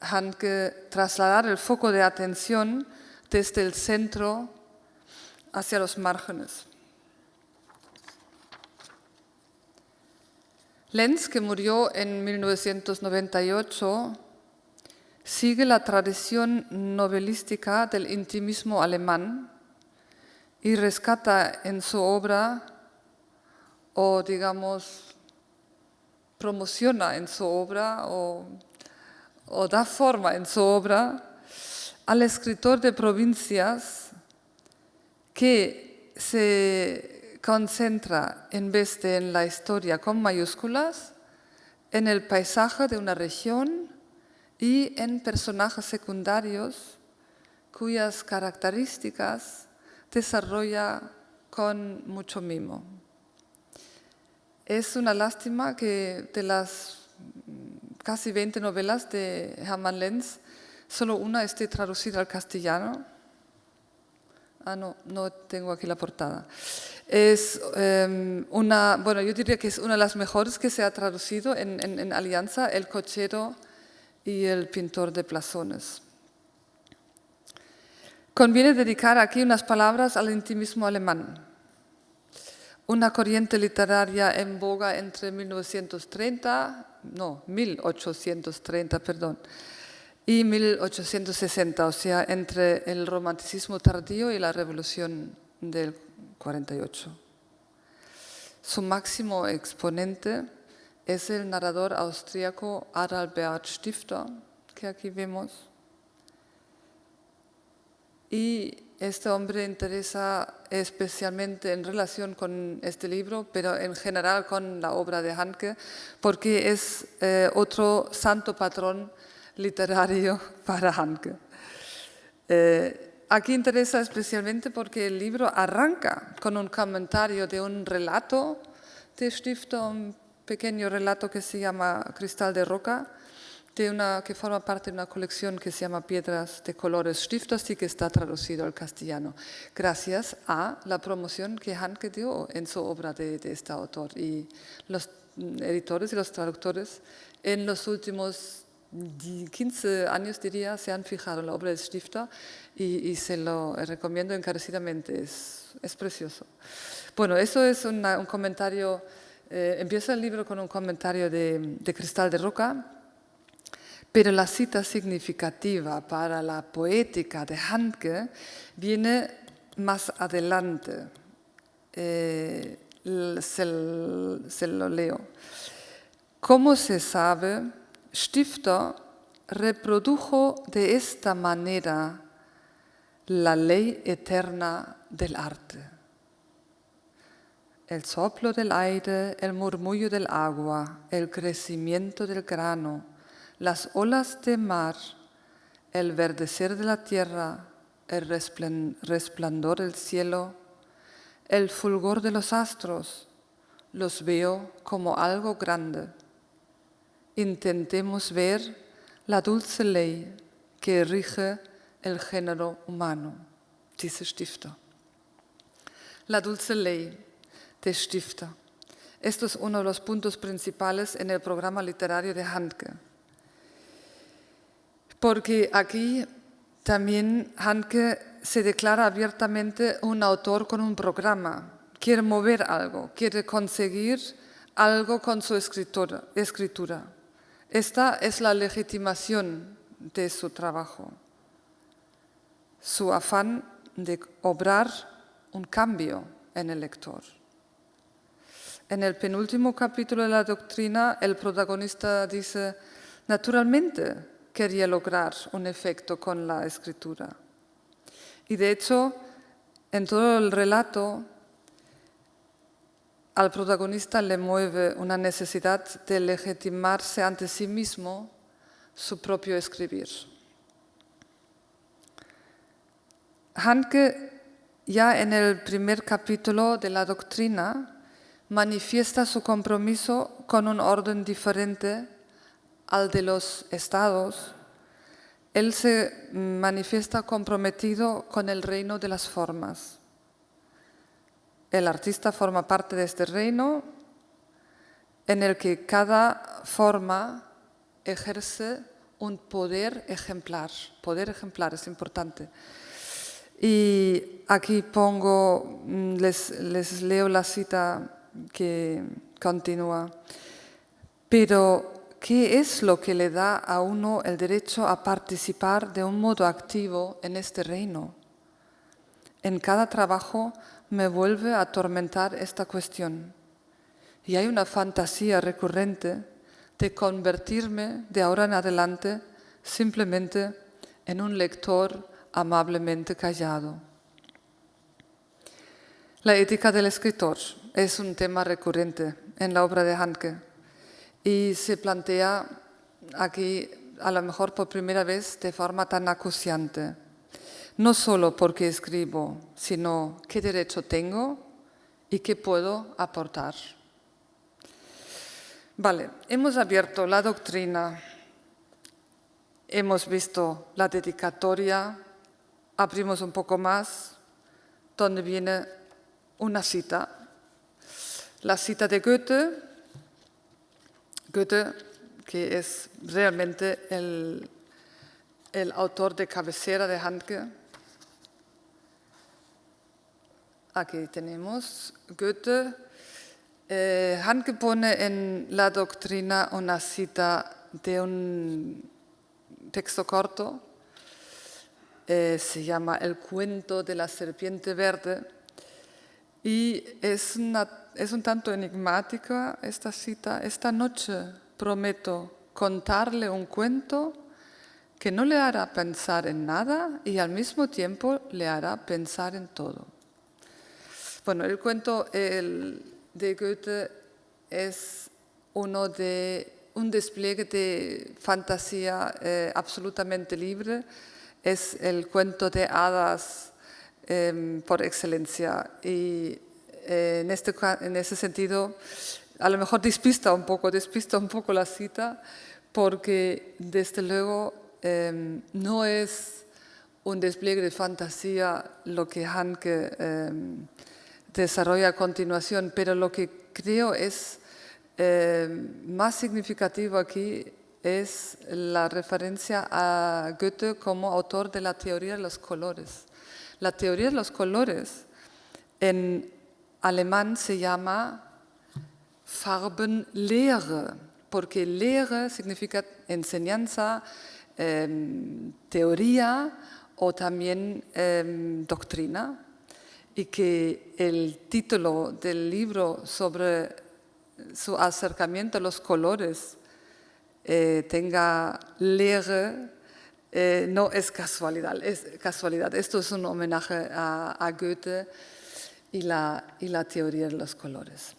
Handke trasladar el foco de atención desde el centro hacia los márgenes. Lenz, que murió en 1998, sigue la tradición novelística del intimismo alemán y rescata en su obra, o digamos, promociona en su obra, o da forma en su obra, al escritor de provincias que se concentra, en vez de en la historia con mayúsculas, en el paisaje de una región y en personajes secundarios cuyas características desarrolla con mucho mimo. Es una lástima que de las casi 20 novelas de Hermann Lenz, solo una esté traducida al castellano. No tengo aquí la portada. Es yo diría que es una de las mejores que se ha traducido en Alianza, El cochero y El pintor de blasones. Conviene dedicar aquí unas palabras al intimismo alemán, una corriente literaria en boga entre 1830 y 1860, o sea, entre el romanticismo tardío y la Revolución del 48. Su máximo exponente es el narrador austríaco Adalbert Stifter, que aquí vemos. Y este hombre interesa especialmente en relación con este libro, pero en general con la obra de Handke, porque es otro santo patrón literario para Handke. Aquí interesa especialmente porque el libro arranca con un comentario de un relato de Stifter, un pequeño relato que se llama Cristal de Roca, que forma parte de una colección que se llama Piedras de Colores. Stifter sí que está traducido al castellano, gracias a la promoción que Handke dio en su obra de este autor. Y los editores y los traductores en los últimos 15 años, diría, se han fijado en la obra de Stifter y se lo recomiendo encarecidamente, es precioso. Bueno, eso es un comentario, empieza el libro con un comentario de Cristal de Roca, pero la cita significativa para la poética de Handke viene más adelante. Se lo leo. Como se sabe, Stifter reprodujo de esta manera la ley eterna del arte. El soplo del aire, el murmullo del agua, el crecimiento del grano, las olas de mar, el verdecer de la tierra, el resplandor del cielo, el fulgor de los astros, los veo como algo grande. Intentemos ver la dulce ley que rige el género humano, dice Stifter. La dulce ley de Stifter. Esto es uno de los puntos principales en el programa literario de Handke. Porque aquí también Handke se declara abiertamente un autor con un programa. Quiere mover algo, quiere conseguir algo con su escritura. Esta es la legitimación de su trabajo, su afán de obrar un cambio en el lector. En el penúltimo capítulo de la doctrina, el protagonista dice, naturalmente quería lograr un efecto con la escritura. Y de hecho, en todo el relato, al protagonista le mueve una necesidad de legitimarse ante sí mismo su propio escribir. Handke, ya en el primer capítulo de la doctrina, manifiesta su compromiso con un orden diferente al de los estados, él se manifiesta comprometido con el reino de las formas. El artista forma parte de este reino en el que cada forma ejerce un poder ejemplar. Poder ejemplar es importante. Y aquí les leo la cita que continúa. Pero, ¿qué es lo que le da a uno el derecho a participar de un modo activo en este reino? En cada trabajo me vuelve a atormentar esta cuestión. Y hay una fantasía recurrente de convertirme de ahora en adelante simplemente en un lector amablemente callado. La ética del escritor es un tema recurrente en la obra de Handke y se plantea aquí a lo mejor por primera vez de forma tan acuciante. No solo porque escribo, sino qué derecho tengo y qué puedo aportar. Vale, hemos abierto la doctrina, hemos visto la dedicatoria, abrimos un poco más, donde viene una cita. La cita de Goethe, que es realmente el autor de cabecera de Handke. Aquí tenemos Goethe. Handke pone en la doctrina una cita de un texto corto, se llama El cuento de la serpiente verde, y es un tanto enigmática esta cita. Esta noche prometo contarle un cuento que no le hará pensar en nada y al mismo tiempo le hará pensar en todo. Bueno, el cuento de Goethe es un despliegue de fantasía absolutamente libre. Es el cuento de hadas por excelencia. Y en ese sentido, a lo mejor despista un poco la cita, porque desde luego no es un despliegue de fantasía lo que Handke desarrolla a continuación, pero lo que creo es más significativo aquí es la referencia a Goethe como autor de la teoría de los colores. La teoría de los colores en alemán se llama Farbenlehre, porque Lehre significa enseñanza, teoría o también doctrina. Y que el título del libro sobre su acercamiento a los colores tenga Lehre, no es casualidad, Esto es un homenaje a Goethe y la teoría de los colores.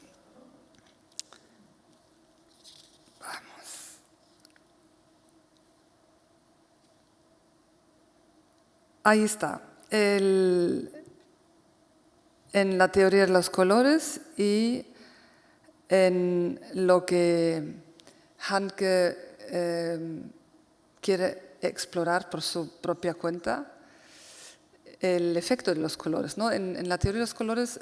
Vamos. Ahí está. En la teoría de los colores y en lo que Handke quiere explorar por su propia cuenta, el efecto de los colores, ¿no? En la teoría de los colores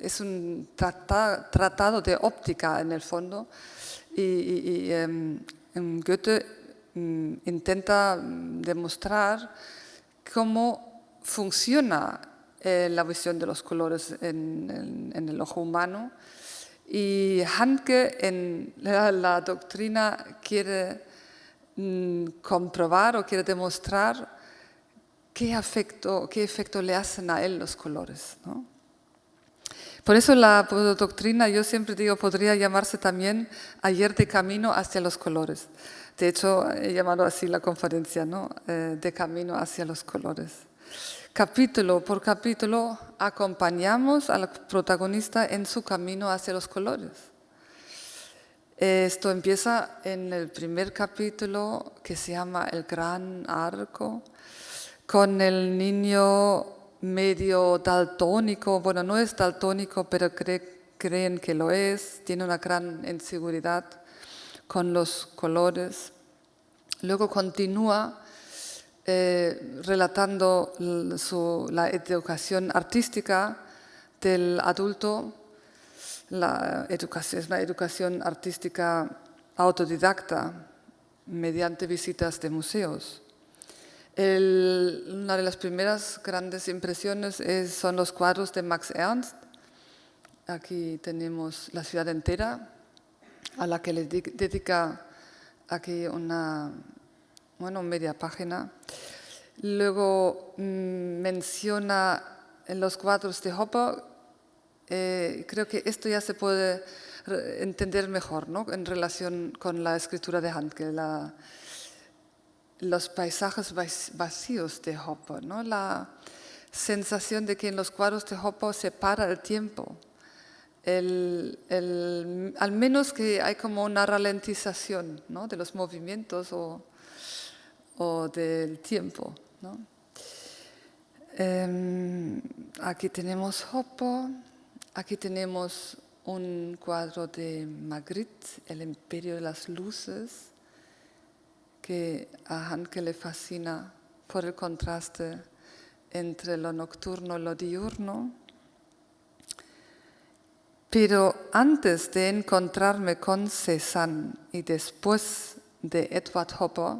es un tratado de óptica en el fondo y Goethe intenta demostrar cómo funciona la visión de los colores en el ojo humano. Y Handke en la doctrina quiere comprobar o quiere demostrar qué efecto le hacen a él los colores, ¿no? Por eso la doctrina, yo siempre digo, podría llamarse también Ayer de camino hacia los colores. De hecho, he llamado así la conferencia, ¿no? De camino hacia los colores. Capítulo por capítulo acompañamos al protagonista en su camino hacia los colores. Esto empieza en el primer capítulo que se llama El Gran Arco, con el niño medio daltónico. Bueno, no es daltónico, pero creen que lo es. Tiene una gran inseguridad con los colores. Luego continúa relatando la educación artística del adulto. Es una educación artística autodidacta mediante visitas de museos. Una de las primeras grandes impresiones son los cuadros de Max Ernst. Aquí tenemos la ciudad entera, a la que le dedica aquí media página. Luego menciona en los cuadros de Hopper, creo que esto ya se puede entender mejor, ¿no? En relación con la escritura de Handke, los paisajes vacíos de Hopper, ¿no? La sensación de que en los cuadros de Hopper se para el tiempo. Al menos que hay como una ralentización, ¿no? De los movimientos o del tiempo, ¿no? Aquí tenemos Hopper, aquí tenemos un cuadro de Magritte, El Imperio de las Luces, que a Handke le fascina por el contraste entre lo nocturno y lo diurno. Pero antes de encontrarme con Cézanne y después de Edward Hopper,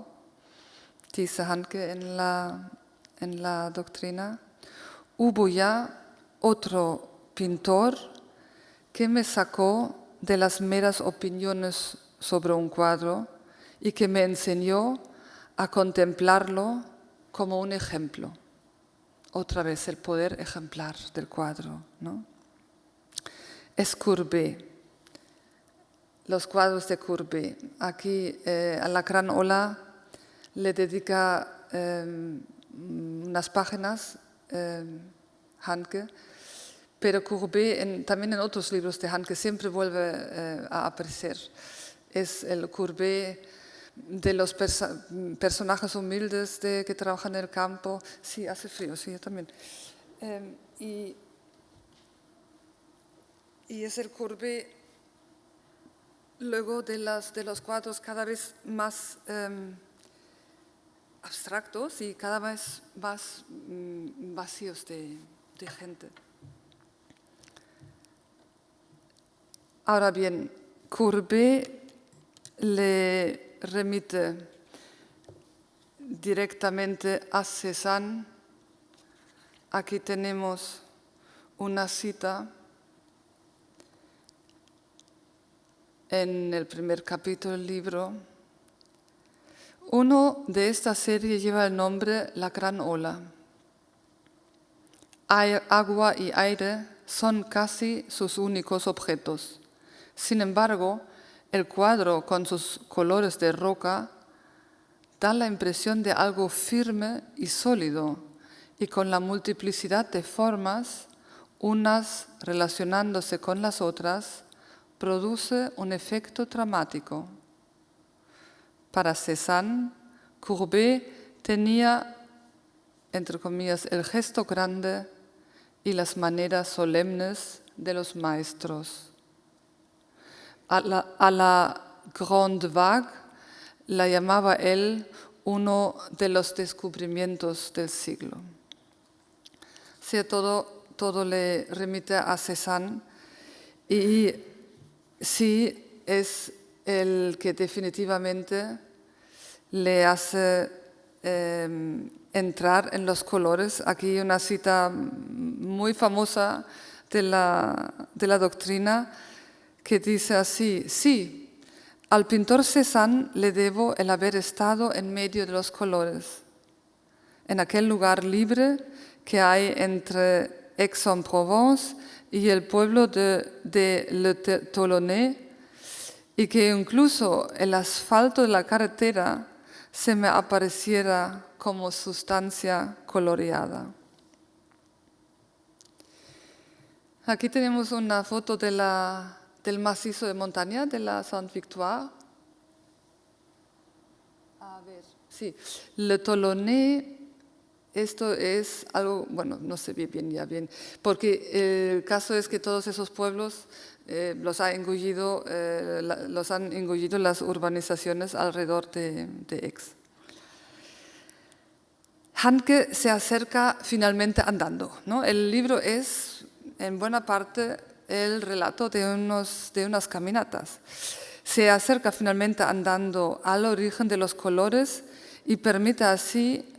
dice Handke en la doctrina, hubo ya otro pintor que me sacó de las meras opiniones sobre un cuadro y que me enseñó a contemplarlo como un ejemplo. Otra vez el poder ejemplar del cuadro, ¿no? Es Courbet, los cuadros de Courbet. Aquí a la gran ola le dedica unas páginas, Handke, pero Courbet también en otros libros de Handke siempre vuelve a aparecer. Es el Courbet de los personajes humildes que trabajan en el campo. Sí, hace frío, sí, yo también. Y es el Courbet luego de los cuadros cada vez más abstractos y cada vez más vacíos de gente. Ahora bien, Courbet le remite directamente a Cézanne. Aquí tenemos una cita en el primer capítulo del libro. Uno de esta serie lleva el nombre La Gran Ola. Agua y aire son casi sus únicos objetos. Sin embargo, el cuadro con sus colores de roca da la impresión de algo firme y sólido, y con la multiplicidad de formas, unas relacionándose con las otras, produce un efecto dramático. Para Cézanne, Courbet tenía, entre comillas, el gesto grande y las maneras solemnes de los maestros. A la Grande Vague la llamaba él uno de los descubrimientos del siglo. O sea, todo le remite a Cézanne y sí es el que definitivamente le hace entrar en los colores. Aquí una cita muy famosa de la doctrina que dice así: sí, al pintor Cézanne le debo el haber estado en medio de los colores, en aquel lugar libre que hay entre Aix-en-Provence y el pueblo de Le Tolonnais, y que incluso el asfalto de la carretera se me apareciera como sustancia coloreada. Aquí tenemos una foto del macizo de montaña de la Sainte-Victoire. A ver, sí, Le Tolonnais. Esto es algo, bueno, no se ve bien, porque el caso es que todos esos pueblos los han engullido las urbanizaciones alrededor de Aix. Handke se acerca finalmente andando, ¿no? El libro es, en buena parte, el relato de unas caminatas. Se acerca finalmente andando al origen de los colores y permite así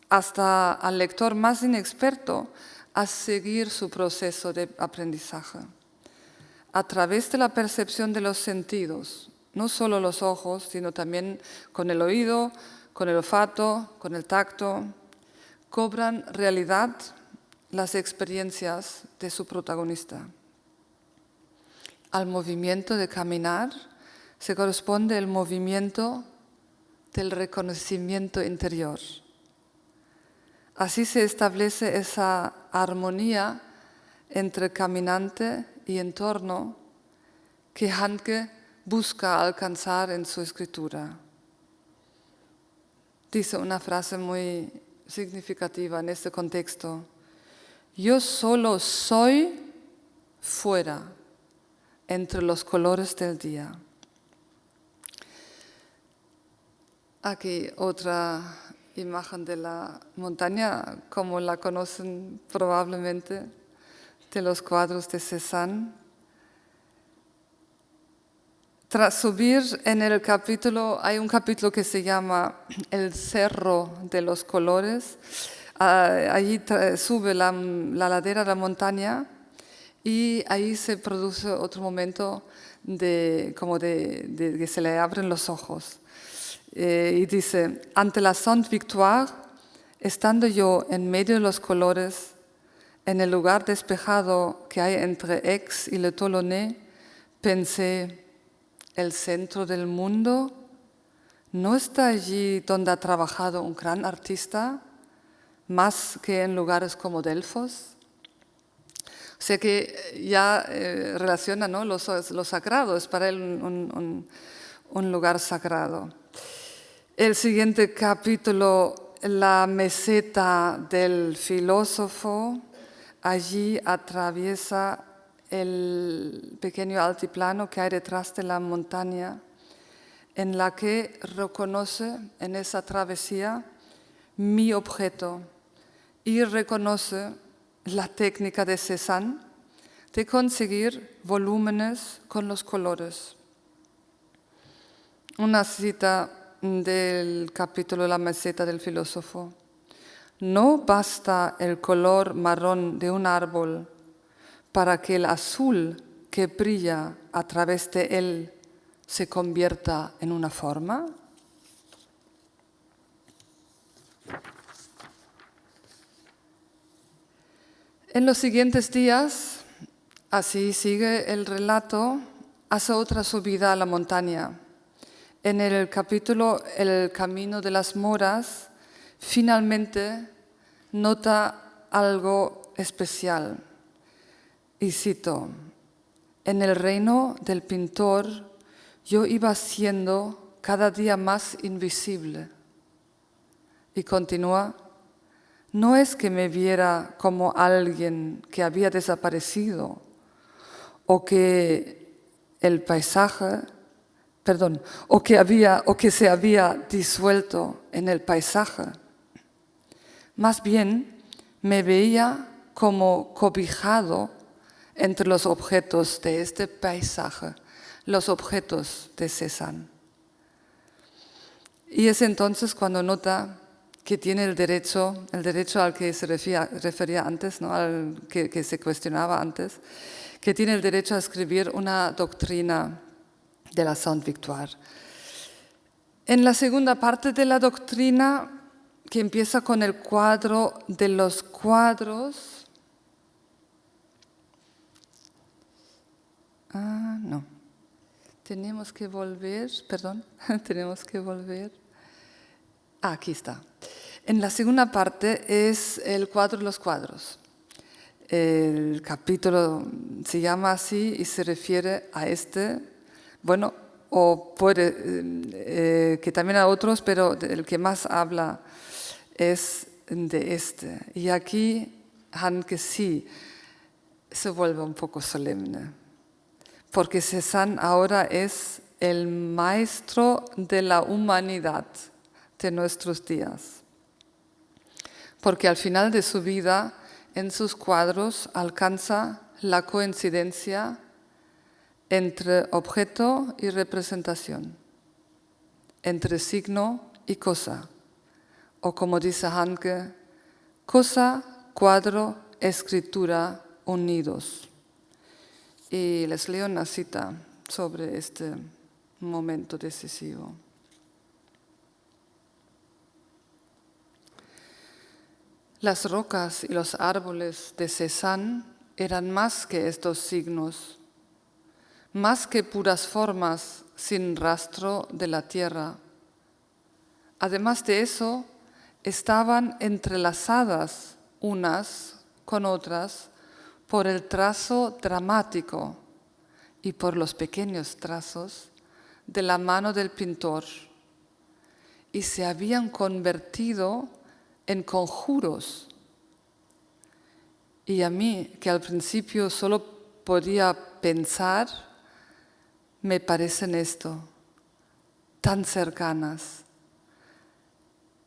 hasta al lector más inexperto a seguir su proceso de aprendizaje. A través de la percepción de los sentidos, no solo los ojos, sino también con el oído, con el olfato, con el tacto, cobran realidad las experiencias de su protagonista. Al movimiento de caminar se corresponde el movimiento del reconocimiento interior. Así se establece esa armonía entre caminante y entorno que Handke busca alcanzar en su escritura. Dice una frase muy significativa en este contexto: yo solo soy fuera, entre los colores del día. Aquí otra imagen de la montaña, como la conocen probablemente, de los cuadros de Cézanne. Tras subir en el capítulo, hay un capítulo que se llama El Cerro de los Colores. Allí sube la ladera de la montaña y ahí se produce otro momento de que se le abren los ojos. Y dice: ante la Sainte Victoire, estando yo en medio de los colores, en el lugar despejado que hay entre Aix y Le Toulonnais, pensé: el centro del mundo no está allí donde ha trabajado un gran artista, más que en lugares como Delfos. O sea que ya relaciona, ¿no?, lo sagrado, es para él un lugar sagrado. El siguiente capítulo, la meseta del filósofo, allí atraviesa el pequeño altiplano que hay detrás de la montaña, en la que reconoce en esa travesía mi objeto y reconoce la técnica de Cézanne de conseguir volúmenes con los colores. Una cita del capítulo La meseta del filósofo: no basta el color marrón de un árbol para que el azul que brilla a través de él se convierta en una forma. En los siguientes días, así sigue el relato, hace otra subida a la montaña. En el capítulo El camino de las moras, finalmente nota algo especial. Y cito: en el reino del pintor yo iba siendo cada día más invisible. Y continúa: no es que me viera como alguien que había desaparecido o que el paisaje, o que se había disuelto en el paisaje. Más bien me veía como cobijado entre los objetos de este paisaje, los objetos de Cézanne. Y es entonces cuando nota que tiene el derecho al que se refería antes, ¿no?, al que se cuestionaba antes, que tiene el derecho a escribir una doctrina de la Sainte Victoire. En la segunda parte de la doctrina, que empieza con el cuadro de los cuadros, tenemos que volver. Aquí está. En la segunda parte es el cuadro de los cuadros. El capítulo se llama así y se refiere a este, bueno, o puede que también a otros, pero el que más habla es de este. Y aquí Handke sí se vuelve un poco solemne, porque Cézanne ahora es el maestro de la humanidad de nuestros días. porque al final de su vida, en sus cuadros, alcanza la coincidencia entre objeto y representación, entre signo y cosa, o como dice Handke, cosa, cuadro, escritura unidos. Y les leo una cita sobre este momento decisivo. Las rocas y los árboles de Cézanne eran más que estos signos, más que puras formas sin rastro de la tierra. Además de eso, estaban entrelazadas unas con otras por el trazo dramático y por los pequeños trazos de la mano del pintor, y se habían convertido en conjuros. Y a mí, que al principio solo podía pensar, me parecen esto, tan cercanas,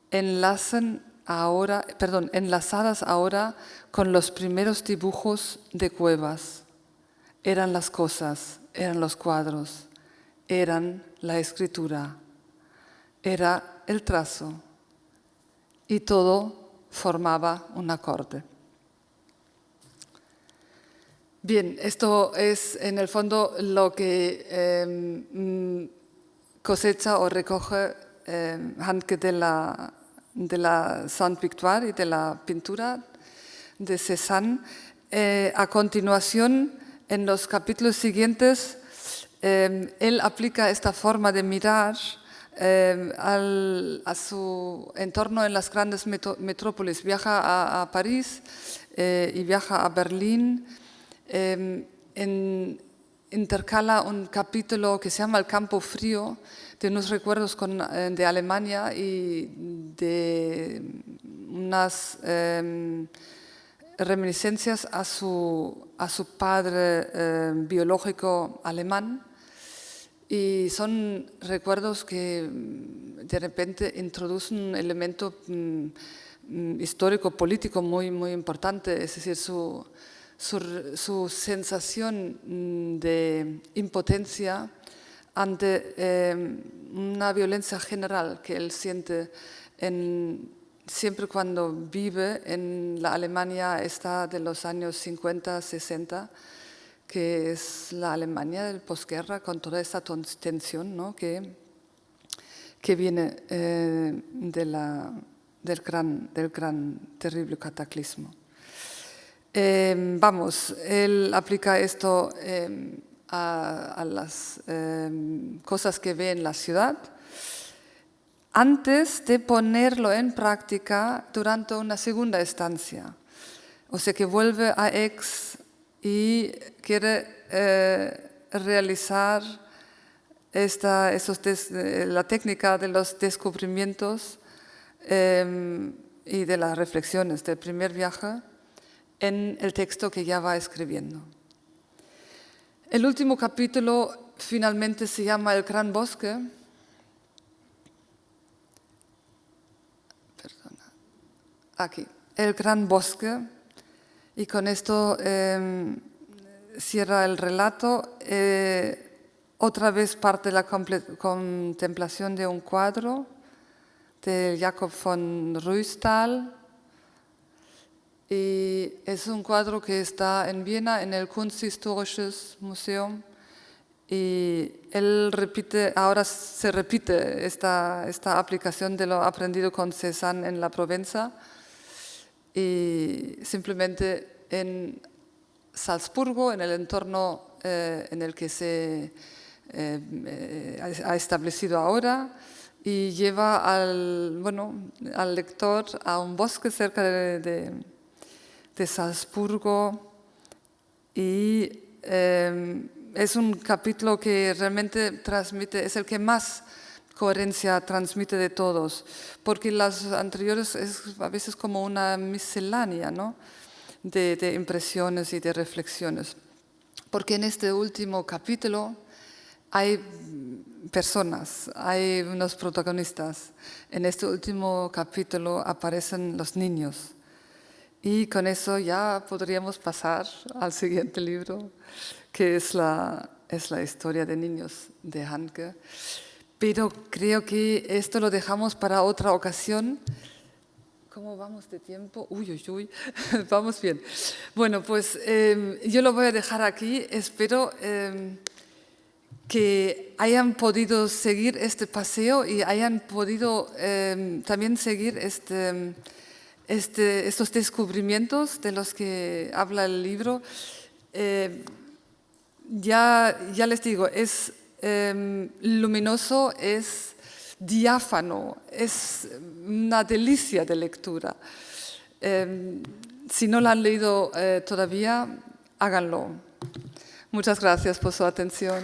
enlazadas ahora con los primeros dibujos de Cuevas. Eran las cosas, eran los cuadros, eran la escritura, era el trazo, y todo formaba un acorde. Bien, esto es en el fondo lo que cosecha o recoge Handke de la Sainte-Victoire y de la pintura de Cézanne. A continuación, en los capítulos siguientes, él aplica esta forma de mirar a su entorno en las grandes metrópolis. Viaja a París y viaja a Berlín. Intercala un capítulo que se llama El campo frío, de unos recuerdos de Alemania y de unas reminiscencias a su padre biológico alemán. Y son recuerdos que de repente introducen un elemento histórico-político muy, muy importante, es decir, su sensación de impotencia ante una violencia general que él siente siempre cuando vive en la Alemania esta de los años 50, 60, que es la Alemania del posguerra, con toda esta tensión, ¿no?, que viene del gran, terrible cataclismo. Él aplica esto a las cosas que ve en la ciudad antes de ponerlo en práctica durante una segunda estancia. O sea que vuelve a Aix y quiere realizar la técnica de los descubrimientos y de las reflexiones del primer viaje en el texto que ya va escribiendo. El último capítulo finalmente se llama El Gran Bosque. Aquí, El Gran Bosque, y con esto cierra el relato. Otra vez parte de la contemplación de un cuadro de Jacob von Ruysdael. Y es un cuadro que está en Viena, en el Kunsthistorisches Museum. Y él ahora se repite esta aplicación de lo aprendido con Cézanne en la Provenza. Y simplemente en Salzburgo, en el entorno en el que se ha establecido ahora, y lleva al lector a un bosque cerca de Salzburgo, y es un capítulo que realmente transmite, es el que más coherencia transmite de todos, porque las anteriores es a veces como una miscelánea, ¿no?, de impresiones y de reflexiones. Porque en este último capítulo hay personas, hay unos protagonistas. En este último capítulo aparecen los niños. Y con eso ya podríamos pasar al siguiente libro, que es la historia de niños de Handke. Pero creo que esto lo dejamos para otra ocasión. ¿Cómo vamos de tiempo? Uy, uy, uy, vamos bien. Bueno, pues yo lo voy a dejar aquí. Espero que hayan podido seguir este paseo y hayan podido también seguir estos descubrimientos de los que habla el libro. Ya les digo, es luminoso, es diáfano, es una delicia de lectura. Si no lo han leído todavía, háganlo. Muchas gracias por su atención.